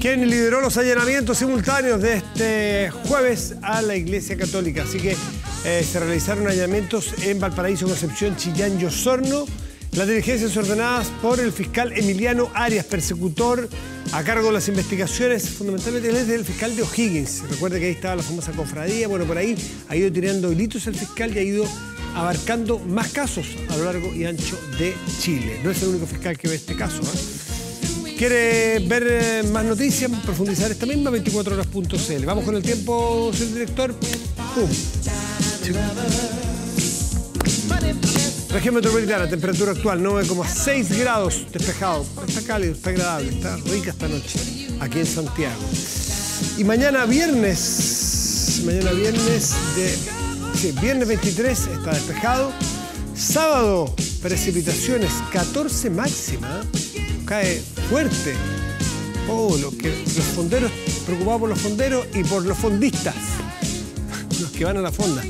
quien lideró los allanamientos simultáneos de este jueves a la Iglesia Católica. Así que Se realizaron allanamientos en Valparaíso, Concepción, Chillán y Osorno. Las diligencias ordenadas por el fiscal Emiliano Arias, persecutor a cargo de las investigaciones, fundamentalmente él es del fiscal de O'Higgins. Recuerde que ahí estaba la famosa cofradía. Bueno, por ahí ha ido tirando hilitos el fiscal y ha ido abarcando más casos a lo largo y ancho de Chile. No es el único fiscal que ve este caso, ¿eh? ¿Quiere ver más noticias? Profundizar esta misma, 24horas.cl. Vamos con el tiempo, señor director. ¡Pum! Región metropolitana, temperatura actual 9,6 grados, despejado. Está cálido, está agradable, está rica esta noche aquí en Santiago. Y mañana viernes viernes 23 está despejado. Sábado, precipitaciones 14 máxima, cae fuerte. Los fonderos, preocupados por los fonderos y por los fondistas, los que van a la fonda.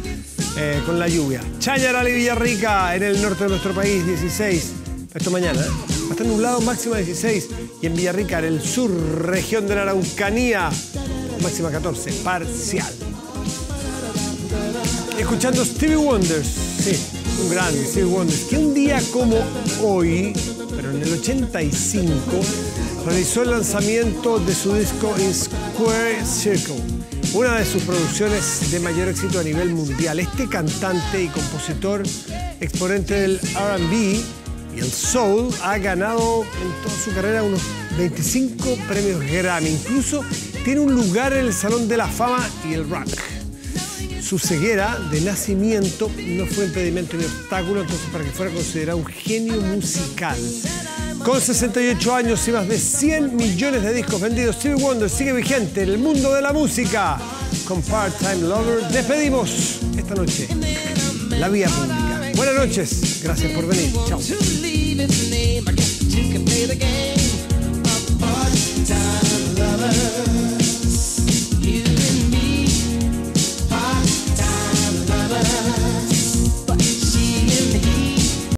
Con la lluvia. Chañaral y Villarrica en el norte de nuestro país, 16. Esto mañana, ¿eh? Va a estar nublado, máxima 16. Y en Villarrica, en el sur, región de la Araucanía, máxima 14, parcial. Escuchando Stevie Wonder, sí, un gran Stevie Wonder, que un día como hoy, pero en el 85, realizó el lanzamiento de su disco In Square Circle, una de sus producciones de mayor éxito a nivel mundial. Este cantante y compositor, exponente del R&B y el soul, ha ganado en toda su carrera unos 25 premios Grammy. Incluso tiene un lugar en el Salón de la Fama y el rock. Su ceguera de nacimiento no fue impedimento ni obstáculo, entonces, para que fuera considerado un genio musical. Con 68 años y más de 100 millones de discos vendidos, Stevie Wonder sigue vigente en el mundo de la música. Con Part-Time Lover despedimos esta noche la vía pública. Buenas noches, gracias por venir. Chao.